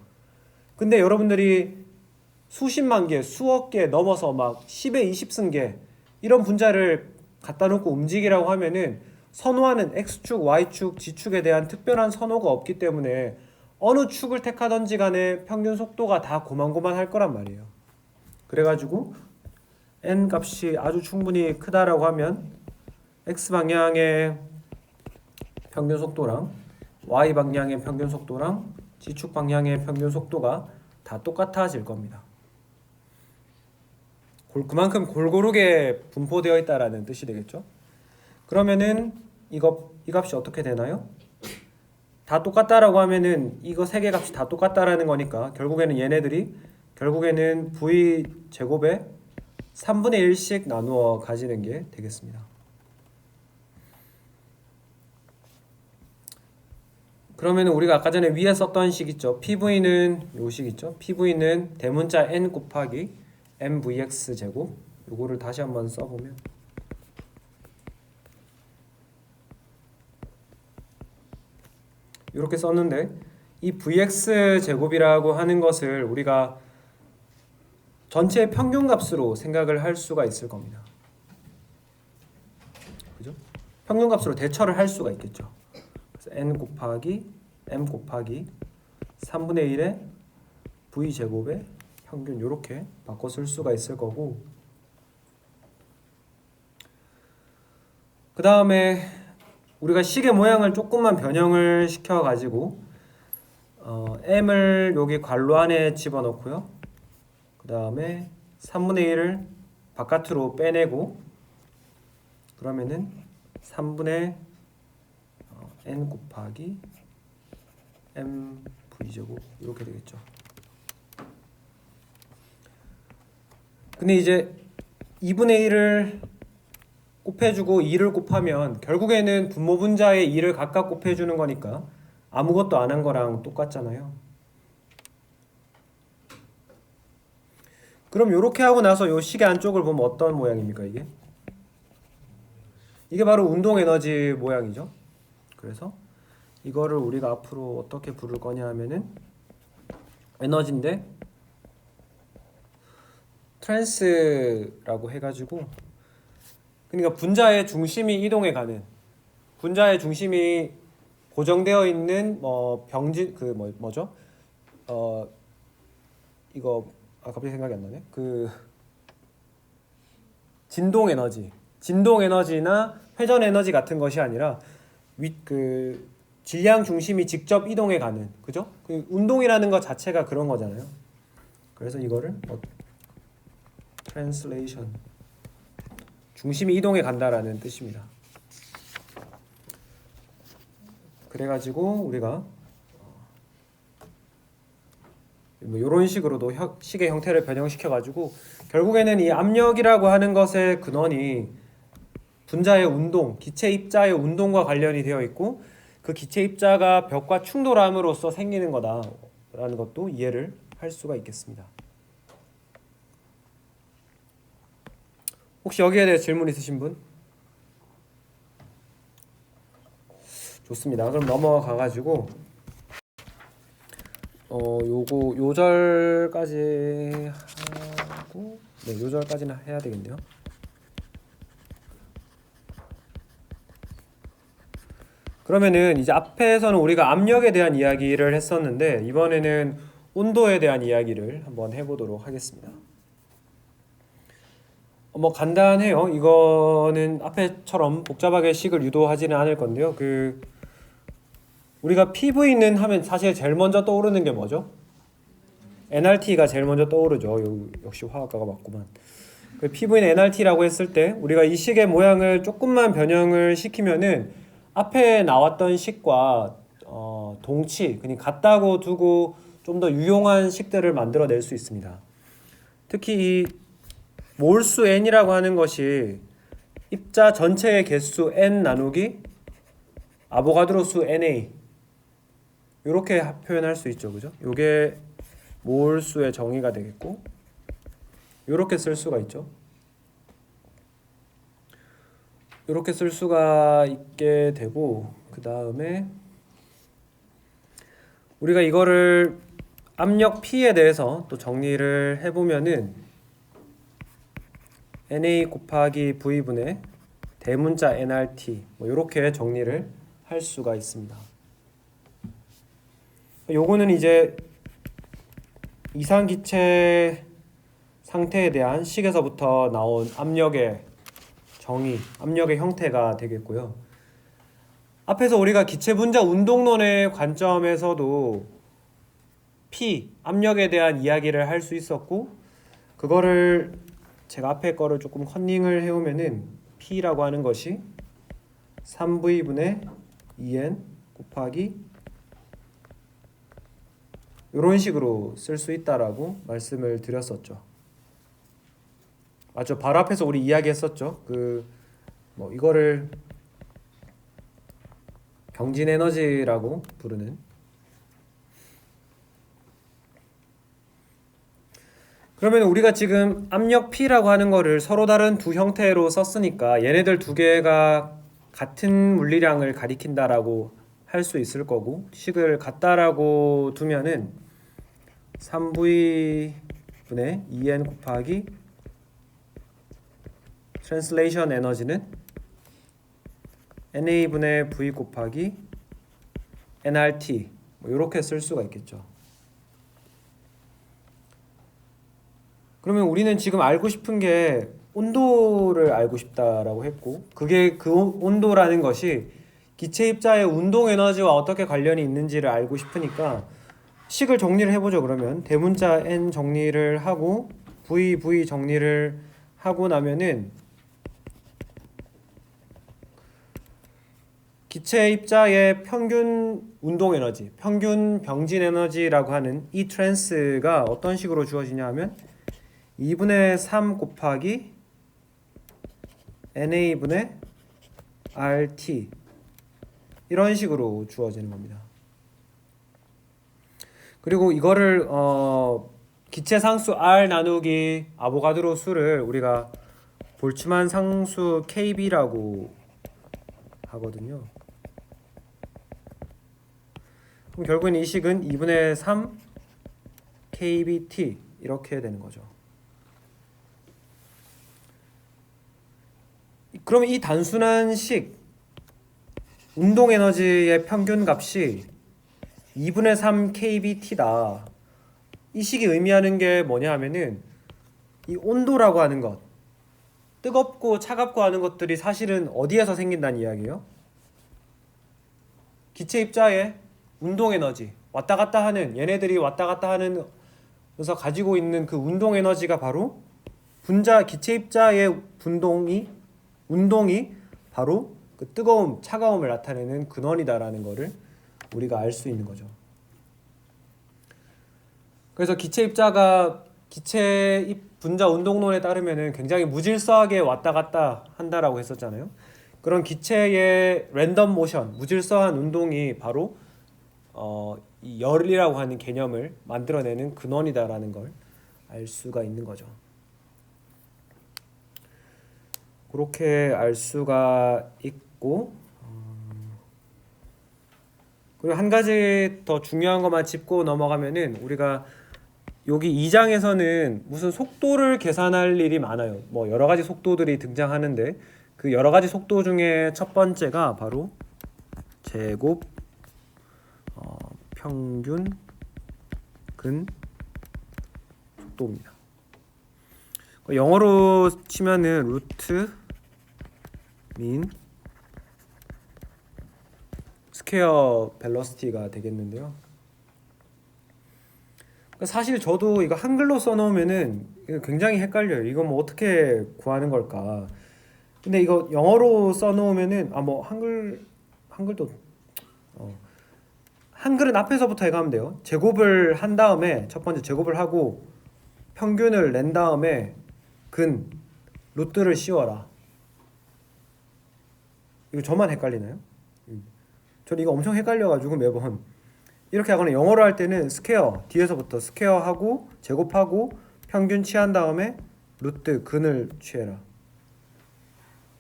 근데 여러분들이 수십만 개, 수억 개 넘어서 막 10에 20승계 이런 분자를 갖다 놓고 움직이라고 하면은 선호하는 x축, y축, g축에 대한 특별한 선호가 없기 때문에 어느 축을 택하든지 간에 평균 속도가 다 고만고만할 거란 말이에요. 그래가지고 n 값이 아주 충분히 크다라고 하면 x 방향의 평균 속도랑 y 방향의 평균 속도랑 g축 방향의 평균 속도가 다 똑같아질 겁니다. 그만큼 골고루게 분포되어 있다라는 뜻이 되겠죠. 그러면은 이 값이 어떻게 되나요? 다 똑같다라고 하면은 이거 3개 값이 다 똑같다라는 거니까 결국에는 얘네들이 v 제곱에 3분의 1씩 나누어 가지는 게 되겠습니다. 그러면 우리가 아까 전에 위에 썼던 식 있죠. PV는 요 식 있죠. PV는 대문자 n 곱하기 mvx 제곱, 요거를 다시 한번 써보면 이렇게 썼는데, 이 vx 제곱이라고 하는 것을 우리가 전체 평균값으로 생각을 할 수가 있을 겁니다. 그죠? 평균값으로 대처를 할 수가 있겠죠. 그래서 n 곱하기 m 곱하기 3분의 1의 v 제곱의 평균, 이렇게 바꿔 쓸 수가 있을 거고, 그 다음에 우리가 식의 모양을 조금만 변형을 시켜 가지고 m을 여기 괄호 안에 집어넣고요. 그 다음에 3분의 1을 바깥으로 빼내고, 그러면은 3분의 n 곱하기 m v제곱 이렇게 되겠죠. 근데 이제 2분의 1을 곱해주고 2를 곱하면 결국에는 분모 분자의 2를 각각 곱해주는 거니까 아무것도 안 한 거랑 똑같잖아요. 그럼 이렇게 하고 나서 이 식의 안쪽을 보면 어떤 모양입니까? 이게 바로 운동 에너지 모양이죠. 그래서 이거를 우리가 앞으로 어떻게 부를 거냐 하면은 에너지인데 트랜스라고 해가지고, 그러니까 분자의 중심이 이동해 가는, 분자의 중심이 고정되어 있는 병진 뭐죠? 이거 갑자기 생각이 안 나네. 진동 에너지나 회전 에너지 같은 것이 아니라 질량 중심이 직접 이동해 가는, 그죠? 운동이라는 것 자체가 그런 거잖아요. 그래서 이거를 translation, 중심이 이동해 간다라는 뜻입니다. 그래가지고 우리가 이런 식으로도 식의 형태를 변형시켜가지고 결국에는 이 압력이라고 하는 것의 근원이 분자의 운동, 기체 입자의 운동과 관련이 되어 있고, 그 기체 입자가 벽과 충돌함으로써 생기는 거다라는 것도 이해를 할 수가 있겠습니다. 혹시 여기에 대해 질문 있으신 분? 좋습니다. 그럼 넘어가가지고 요 절까지 하고, 요 절까지는 해야 되겠네요. 그러면은 이제 앞에서는 우리가 압력에 대한 이야기를 했었는데 이번에는 온도에 대한 이야기를 한번 해보도록 하겠습니다. 간단해요. 이거는 앞에처럼 복잡하게 식을 유도하지는 않을 건데요. 우리가 PV는 하면 사실 제일 먼저 떠오르는 게 뭐죠? NRT가 제일 먼저 떠오르죠. 역시 화학과가 맞구만. 그 PV는 NRT라고 했을 때 우리가 이 식의 모양을 조금만 변형을 시키면은 앞에 나왔던 식과 동치, 그러니까 같다고 두고 좀 더 유용한 식들을 만들어낼 수 있습니다. 특히 이 몰수 n이라고 하는 것이 입자 전체의 개수 n 나누기 아보가드로 수 na 이렇게 표현할 수 있죠, 그죠? 이게 몰수의 정의가 되겠고, 이렇게 쓸 수가 있죠. 이렇게 쓸 수가 있게 되고, 그 다음에 우리가 이거를 압력 P에 대해서 또 정리를 해보면은 Na 곱하기 V분의 대문자 nRT 뭐 이렇게 정리를 할 수가 있습니다. 요거는 이제 이상기체 상태에 대한 식에서부터 나온 압력의 정의, 압력의 형태가 되겠고요. 앞에서 우리가 기체분자 운동론의 관점에서도 P, 압력에 대한 이야기를 할 수 있었고, 그거를 제가 앞에 거를 조금 컨닝을 해오면은 P라고 하는 것이 3V분의 2N 곱하기 이런 식으로 쓸 수 있다라고 말씀을 드렸었죠. 맞죠? 바로 앞에서 우리 이야기했었죠. 뭐 이거를 병진 에너지라고 부르는. 그러면 우리가 지금 압력 P라고 하는 거를 서로 다른 두 형태로 썼으니까 얘네들 두 개가 같은 물리량을 가리킨다라고 할 수 있을 거고, 식을 같다라고 두면은 3V분의 2N 곱하기 트랜슬레이션 에너지는 NA분의 V 곱하기 nRT 뭐 이렇게 쓸 수가 있겠죠. 그러면 우리는 지금 알고 싶은 게 온도를 알고 싶다라고 했고, 그게 그 온도라는 것이 기체 입자의 운동 에너지와 어떻게 관련이 있는지를 알고 싶으니까 식을 정리를 해보죠. 그러면 대문자 n 정리를 하고 v 정리를 하고 나면은 기체 입자의 평균 운동 에너지, 평균 병진 에너지라고 하는 이 트랜스가 어떤 식으로 주어지냐 하면 2분의 3 곱하기 NA분의 RT 이런 식으로 주어지는 겁니다. 그리고 이거를 기체 상수 R 나누기 아보가드로 수를 우리가 볼츠만 상수 KB라고 하거든요. 그럼 결국엔 이 식은 2분의 3 KBT 이렇게 되는 거죠. 그러면 이 단순한 식 운동 에너지의 평균 값이 2분의 3 KBT다. 이 식이 의미하는 게 뭐냐 하면은 이 온도라고 하는 것, 뜨겁고 차갑고 하는 것들이 사실은 어디에서 생긴다는 이야기예요? 기체 입자의 운동 에너지, 왔다 갔다 하는, 얘네들이 왔다 갔다 하는 그래서 가지고 있는 그 운동 에너지가 바로 기체 입자의 운동이 바로 그 뜨거움, 차가움을 나타내는 근원이다라는 거를 우리가 알 수 있는 거죠. 그래서 기체 입자가 기체 분자 운동론에 따르면은 굉장히 무질서하게 왔다 갔다 한다라고 했었잖아요. 그런 기체의 랜덤 모션, 무질서한 운동이 바로 이 열이라고 하는 개념을 만들어내는 근원이다라는 걸 알 수가 있는 거죠. 그렇게 알 수가 있고, 그리고 한 가지 더 중요한 것만 짚고 넘어가면은 우리가 여기 2장에서는 무슨 속도를 계산할 일이 많아요. 뭐 여러 가지 속도들이 등장하는데 그 여러 가지 속도 중에 첫 번째가 바로 제곱 평균 근 속도입니다. 영어로 치면은 루트 민 스퀘어 벨로시티가 되겠는데요. 사실 저도 이거 한글로 써놓으면은 굉장히 헷갈려요. 이거 뭐 어떻게 구하는 걸까? 근데 이거 영어로 써놓으면은 뭐 한글도 한글은 앞에서부터 해가면 돼요. 제곱을 한 다음에 첫 번째 제곱을 하고 평균을 낸 다음에 루트를 씌워라. 이거 저만 헷갈리나요? 저는 이거 엄청 헷갈려가지고 매번 이렇게 하거나 영어로 할 때는 스퀘어 뒤에서부터 스퀘어 하고 제곱하고 평균 취한 다음에 루트 근을 취해라.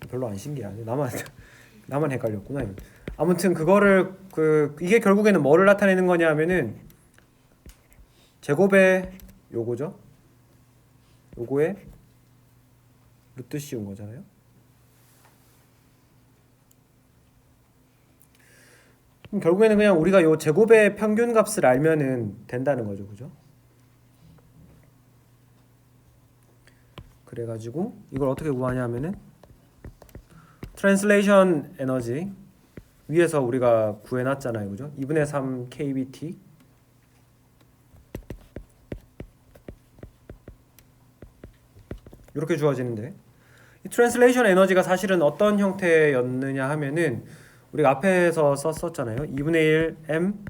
별로 안 신기하네. 나만 헷갈렸구나. 아무튼 그거를 이게 결국에는 뭐를 나타내는 거냐면은 제곱의 요거죠. 요거에 루트 씌운 거잖아요. 그럼 결국에는 그냥 우리가 요 제곱의 평균 값을 알면은 된다는 거죠, 그죠? 그래가지고 이걸 어떻게 구하냐면은 트랜슬레이션 에너지 위에서 우리가 구해놨잖아요, 그죠? 2분의 3 kBT 이렇게 주어지는데 이 트랜슬레이션 에너지가 사실은 어떤 형태였느냐 하면은 우리가 앞에서 썼었잖아요. 2분의 1 m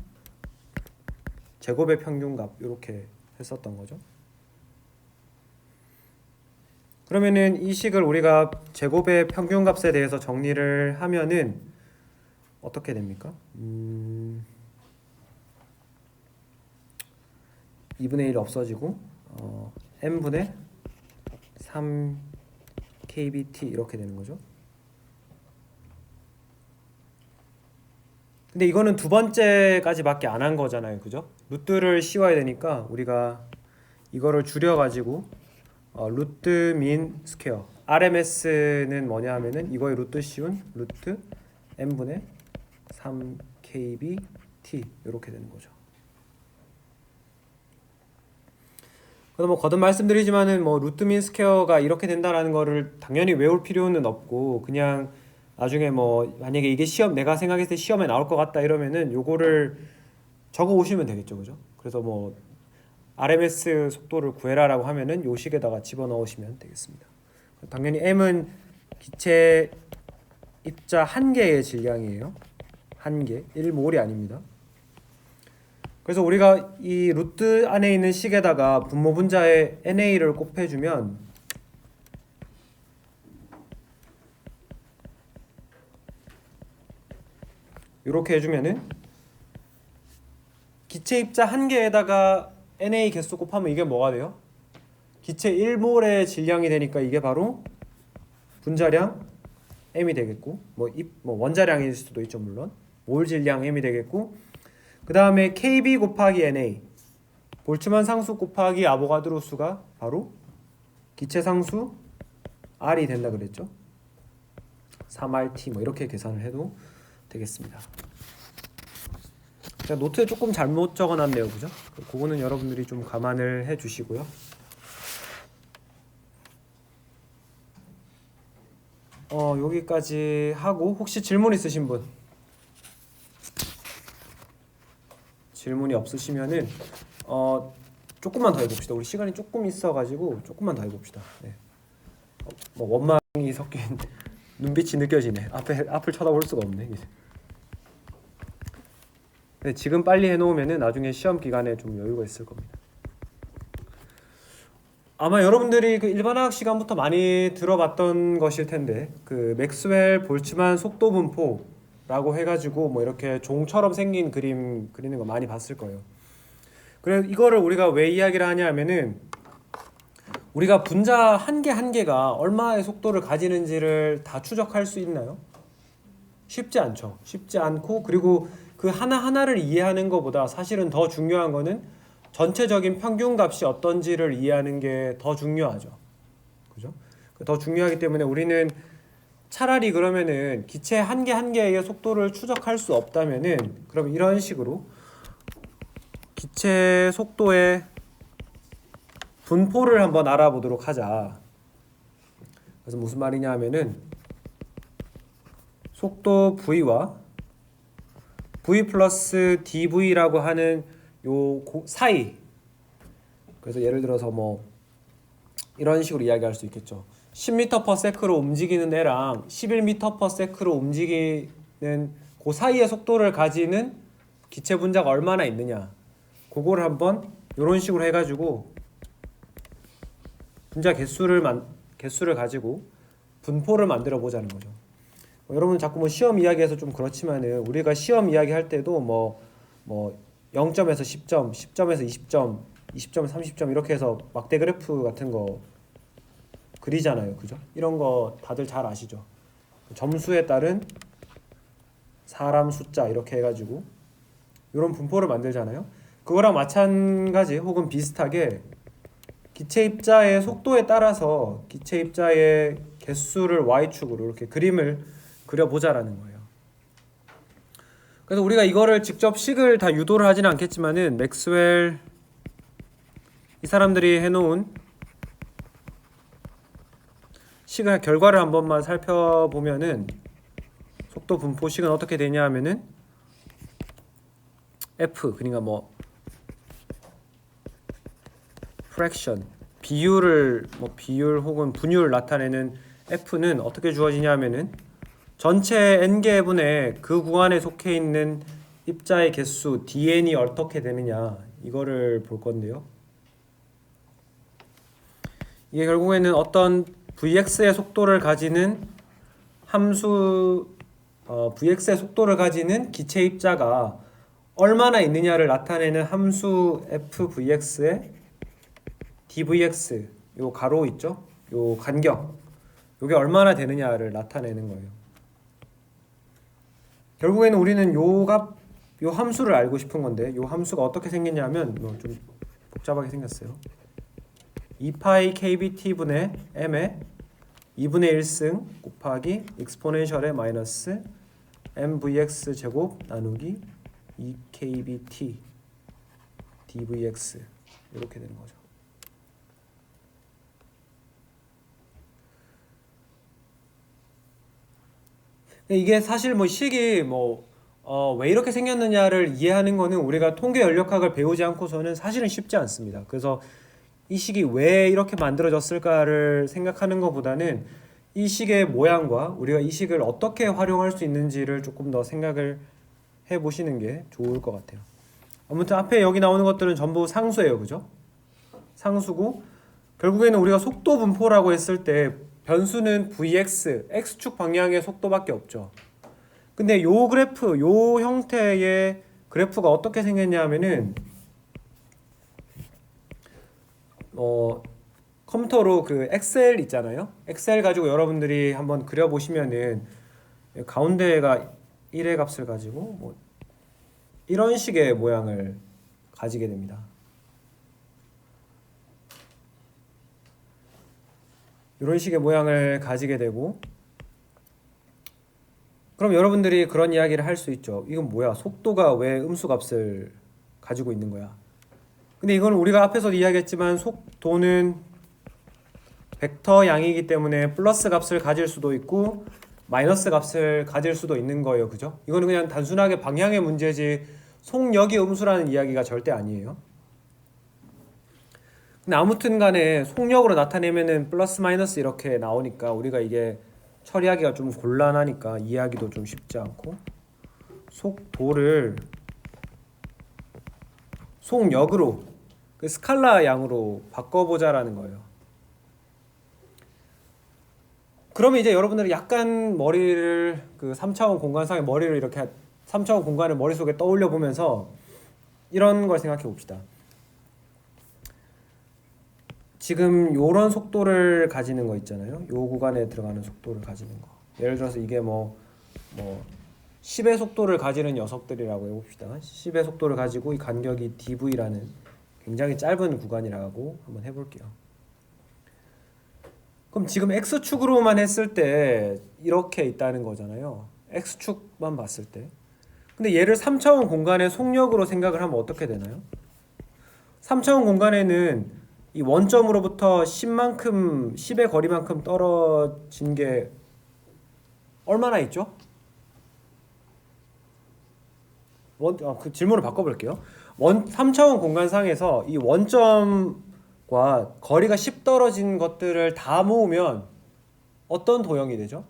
제곱의 평균값 이렇게 했었던 거죠. 그러면은 이 식을 우리가 제곱의 평균값에 대해서 정리를 하면은 어떻게 됩니까? 2분의 1 없어지고 m분의 3 kBT 이렇게 되는 거죠. 근데 이거는 두 번째까지밖에 안 한 거잖아요, 그죠? 루트를 씌워야 되니까 우리가 이거를 줄여가지고 루트 민 스퀘어 RMS는 뭐냐 하면은 이거에 루트 씌운 루트 m분의 3 kBT 이렇게 되는 거죠. 그래서 뭐 거듭 말씀드리지만은 뭐 루트 민 스퀘어가 이렇게 된다라는 거를 당연히 외울 필요는 없고 그냥 나중에 뭐 만약에 이게 내가 생각했을 때 시험에 나올 것 같다 이러면은 요거를 적어 오시면 되겠죠, 그죠? 그래서 뭐 RMS 속도를 구해라라고 하면은 요 식에다가 집어넣으시면 되겠습니다. 당연히 m은 기체 입자 1개의 질량이에요. 1개, 1몰이 아닙니다. 그래서 우리가 이 루트 안에 있는 식에다가 분모 분자에 NA를 곱해주면 이렇게 해주면은 기체 입자 1개에다가 NA 개수 곱하면 이게 뭐가 돼요? 기체 1몰의 질량이 되니까 이게 바로 분자량 M이 되겠고 뭐 원자량일 수도 있죠, 물론. 몰 질량 M이 되겠고 그 다음에 KB 곱하기 NA 볼츠만 상수 곱하기 아보가드로 수가 바로 기체 상수 R이 된다 그랬죠. 3RT 뭐 이렇게 계산을 해도 되겠습니다. 제가 노트에 조금 잘못 적어놨네요, 그죠? 그거는 여러분들이 좀 감안을 해주시고요. 여기까지 하고 혹시 질문 있으신 분? 질문이 없으시면은 조금만 더 해봅시다. 우리 시간이 조금 있어가지고 조금만 더 해봅시다. 네. 뭐 원망이 섞인 눈빛이 느껴지네. 앞을 쳐다볼 수가 없네. 네, 지금 빨리 해놓으면은 나중에 시험 기간에 좀 여유가 있을 겁니다. 아마 여러분들이 그 일반화학 시간부터 많이 들어봤던 것일 텐데 그 맥스웰 볼츠만 속도 분포라고 해가지고 뭐 이렇게 종처럼 생긴 그림 그리는 거 많이 봤을 거예요. 그래서 이거를 우리가 왜 이야기를 하냐면은 우리가 분자 한 개 한 개가 얼마의 속도를 가지는지를 다 추적할 수 있나요? 쉽지 않죠. 쉽지 않고 그리고 그 하나하나를 이해하는 것보다 사실은 더 중요한 거는 전체적인 평균값이 어떤지를 이해하는 게 더 중요하죠. 그죠? 더 중요하기 때문에 우리는 차라리 그러면은 기체 한 개 한 개의 속도를 추적할 수 없다면은 그럼 이런 식으로 기체 속도의 분포를 한번 알아보도록 하자. 그래서 무슨 말이냐 하면은 속도 V와 v 플러스 dv라고 하는 요 사이. 그래서 예를 들어서 뭐 이런 식으로 이야기할 수 있겠죠. 10m/s로 움직이는 애랑 11m/s로 움직이는 그 사이의 속도를 가지는 기체 분자가 얼마나 있느냐, 그거를 한번 이런 식으로 해가지고 분자 개수를 가지고 분포를 만들어 보자는 거죠. 여러분 자꾸 뭐 시험 이야기해서 좀 그렇지만은 우리가 시험 이야기할 때도 뭐 0점에서 10점, 10점에서 20점, 20점, 30점 이렇게 해서 막대 그래프 같은 거 그리잖아요, 그죠? 이런 거 다들 잘 아시죠? 점수에 따른 사람 숫자 이렇게 해가지고 이런 분포를 만들잖아요. 그거랑 마찬가지 혹은 비슷하게 기체 입자의 속도에 따라서 기체 입자의 개수를 y축으로 이렇게 그림을 그려보자라는 거예요. 그래서 우리가 이거를 직접 식을 다 유도를 하지는 않겠지만은 맥스웰 이 사람들이 해놓은 식의 결과를 한 번만 살펴보면은 속도 분포식은 어떻게 되냐 하면은 F, 그러니까 뭐 fraction, 비율 혹은 분율을 나타내는 F는 어떻게 주어지냐 하면은 전체 n개분의 그 구간에 속해 있는 입자의 개수 dn이 어떻게 되느냐, 이거를 볼 건데요. 이게 결국에는 어떤 vx의 속도를 가지는 함수 vx의 속도를 가지는 기체 입자가 얼마나 있느냐를 나타내는 함수 fvx의 dvx, 요 가로 있죠? 요 간격, 요게 얼마나 되느냐를 나타내는 거예요. 결국에는 우리는 요 함수를 알고 싶은 건데, 요 함수가 어떻게 생겼냐면 좀 복잡하게 생겼어요. 2파이 kbt 분의 m에 2분의 1승 곱하기 익스포넨셜의 마이너스 mvx 제곱 나누기 2kbt dvx 이렇게 되는 거죠. 이게 사실 뭐 식이 왜 이렇게 생겼느냐를 이해하는 거는 우리가 통계 연력학을 배우지 않고서는 사실은 쉽지 않습니다. 그래서 이 식이 왜 이렇게 만들어졌을까를 생각하는 것보다는 이 식의 모양과 우리가 이 식을 어떻게 활용할 수 있는지를 조금 더 생각을 해보시는 게 좋을 것 같아요. 아무튼 앞에 여기 나오는 것들은 전부 상수예요, 그죠? 상수고 결국에는 우리가 속도 분포라고 했을 때 변수는 vx, x축 방향의 속도밖에 없죠. 근데 요 그래프, 요 형태의 그래프가 어떻게 생겼냐 하면은 컴퓨터로 그 엑셀 있잖아요. 엑셀 가지고 여러분들이 한번 그려보시면은 가운데가 1의 값을 가지고 뭐 이런 식의 모양을 가지게 됩니다. 이런 식의 모양을 가지게 되고, 그럼 여러분들이 그런 이야기를 할 수 있죠. 이건 뭐야? 속도가 왜 음수값을 가지고 있는 거야? 근데 이건 우리가 앞에서도 이야기했지만 속도는 벡터 양이기 때문에 플러스 값을 가질 수도 있고 마이너스 값을 가질 수도 있는 거예요, 그죠? 이거는 그냥 단순하게 방향의 문제지 속력이 음수라는 이야기가 절대 아니에요. 근데 아무튼 간에 속력으로 나타내면은 플러스 마이너스 이렇게 나오니까 우리가 이게 처리하기가 좀 곤란하니까 이해하기도 좀 쉽지 않고, 속도를 속력으로 그 스칼라 양으로 바꿔보자라는 거예요. 그러면 이제 여러분들은 약간 머리를 그 3차원 공간상의 머리를 이렇게 3차원 공간을 머릿속에 떠올려 보면서 이런 걸 생각해 봅시다. 지금 요런 속도를 가지는 거 있잖아요. 요 구간에 들어가는 속도를 가지는 거. 예를 들어서 이게 뭐 10의 속도를 가지는 녀석들이라고 해봅시다. 10의 속도를 가지고 이 간격이 dv라는 굉장히 짧은 구간이라고 한번 해볼게요. 그럼 지금 x축으로만 했을 때 이렇게 있다는 거잖아요. x축만 봤을 때. 근데 얘를 3차원 공간의 속력으로 생각을 하면 어떻게 되나요? 3차원 공간에는 이 원점으로부터 10의 거리만큼 떨어진 게 얼마나 있죠? 그 질문을 바꿔볼게요. 3차원 공간상에서 이 원점과 거리가 10 떨어진 것들을 다 모으면 어떤 도형이 되죠?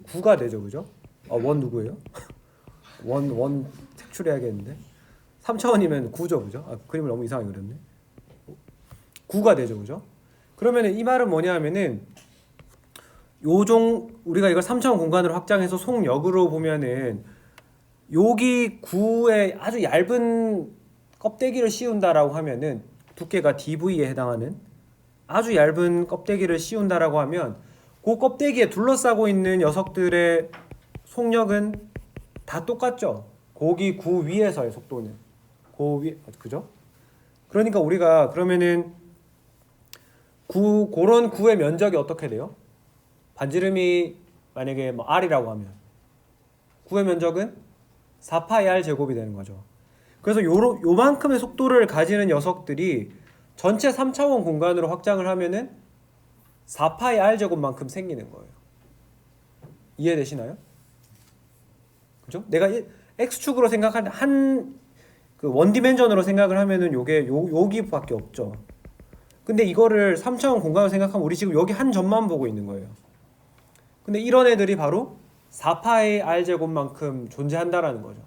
9가 되죠, 그죠? 원 누구예요? 원 색출해야겠는데. 3차원이면 9죠, 그죠? 그림을 너무 이상하게 그렸네. 9가 되죠, 그죠? 그러면은 이 말은 뭐냐면은 우리가 이걸 3차원 공간으로 확장해서 속력으로 보면은 여기 9에 아주 얇은 껍데기를 씌운다라고 하면은 두께가 DV에 해당하는 아주 얇은 껍데기를 씌운다라고 하면 그 껍데기에 둘러싸고 있는 녀석들의 속력은 다 똑같죠. 거기 9 위에서의 속도는 그죠? 그러니까 우리가 그러면은 그런 9의 면적이 어떻게 돼요? 반지름이 만약에 뭐 R이라고 하면 9의 면적은 4파이 R 제곱이 되는 거죠. 그래서 요만큼의 속도를 가지는 녀석들이 전체 3차원 공간으로 확장을 하면은 4파이 R 제곱만큼 생기는 거예요. 이해되시나요? 그죠? 내가 X축으로 생각한 그 원디멘전으로 생각을 하면은 요게 여기밖에 없죠. 근데 이거를 3차원 공간으로 생각하면 우리 지금 여기 한 점만 보고 있는 거예요. 근데 이런 애들이 바로 4파이 R 제곱만큼 존재한다라는 거죠.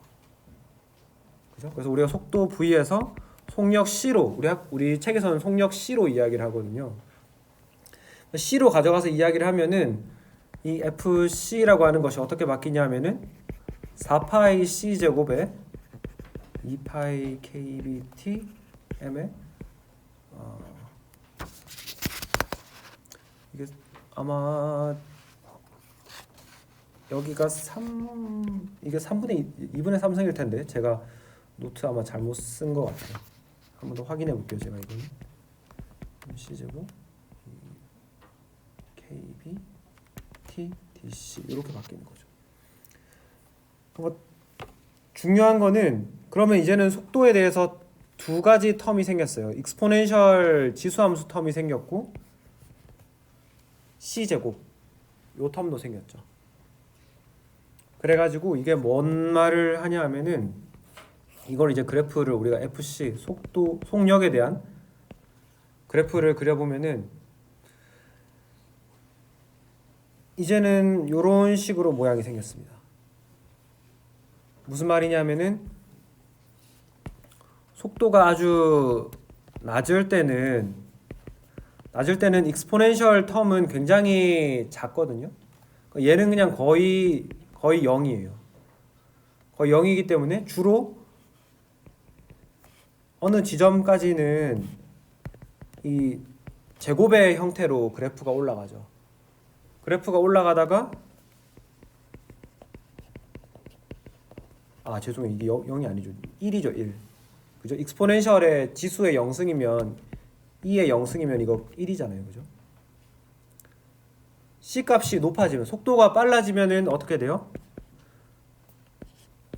그죠? 그래서 우리가 속도 V에서 속력 C로 우리 책에서는 속력 C로 이야기를 하거든요. C로 가져가서 이야기를 하면은 이 FC라고 하는 것이 어떻게 바뀌냐면은 4파이 C 제곱에 2파이 KBT M에 이게 아마 여기가 3분의 2분의 3승일 텐데 제가 노트 아마 잘못 쓴 것 같아요. 한번 더 확인해 볼게요. 제가 이거는 C제곱 KB T DC 이렇게 바뀌는 거죠. 중요한 거는 그러면 이제는 속도에 대해서 두 가지 텀이 생겼어요. 익스포넨셜 지수함수 텀이 생겼고 C제곱 요 텀도 생겼죠. 그래가지고 이게 뭔 말을 하냐 하면은 이걸 이제 그래프를 우리가 FC 속력에 대한 그래프를 그려보면은 이제는 요런 식으로 모양이 생겼습니다. 무슨 말이냐면은 속도가 아주 낮을 때는 익스포넨셜 텀은 굉장히 작거든요. 얘는 그냥 거의 0이에요. 거의 0이기 때문에 주로 어느 지점까지는 이 제곱의 형태로 그래프가 올라가죠. 그래프가 올라가다가 죄송해요. 이게 0이 아니죠. 1이죠. 1. 그죠? 익스포넨셜의 지수의 0승이면 2의 0승이면 이거 1이잖아요. 그죠? C 값이 높아지면 속도가 빨라지면은 어떻게 돼요?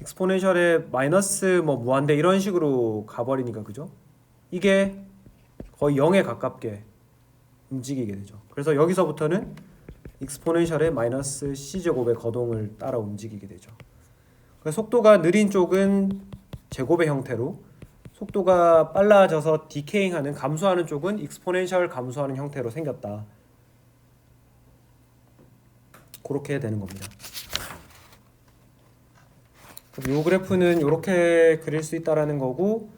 익스포넨셜의 마이너스 뭐 무한대 이런 식으로 가버리니까 그죠? 이게 거의 0에 가깝게 움직이게 되죠. 그래서 여기서부터는 익스포넨셜의 마이너스 C제곱의 거동을 따라 움직이게 되죠. 그래서 속도가 느린 쪽은 제곱의 형태로 속도가 빨라져서 디케잉하는 감소하는 쪽은 익스포넨셜 감소하는 형태로 생겼다. 그렇게 되는 겁니다. 이 그래프는 이렇게 그릴 수 있다라는 거고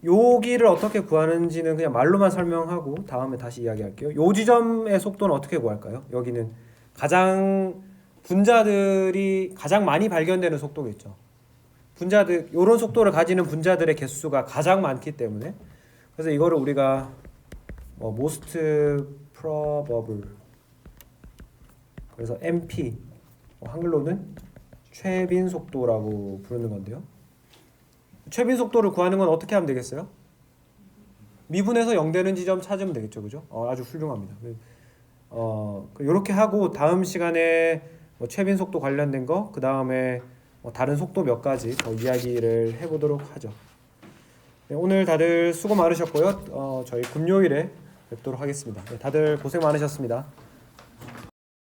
여기를 어떻게 구하는지는 그냥 말로만 설명하고 다음에 다시 이야기할게요. 요 지점의 속도는 어떻게 구할까요? 여기는 분자들이 가장 많이 발견되는 속도겠죠. 이런 속도를 가지는 분자들의 개수가 가장 많기 때문에 그래서 이거를 우리가 most probable 그래서 MP 한글로는 최빈 속도라고 부르는 건데요. 최빈 속도를 구하는 건 어떻게 하면 되겠어요? 미분에서 0 되는 지점 찾으면 되겠죠, 그죠? 아주 훌륭합니다. 이렇게 하고 다음 시간에 최빈 속도 관련된 거, 그 다음에 다른 속도 몇 가지 더 이야기를 해보도록 하죠. 네, 오늘 다들 수고 많으셨고요. 저희 금요일에 뵙도록 하겠습니다. 네, 다들 고생 많으셨습니다.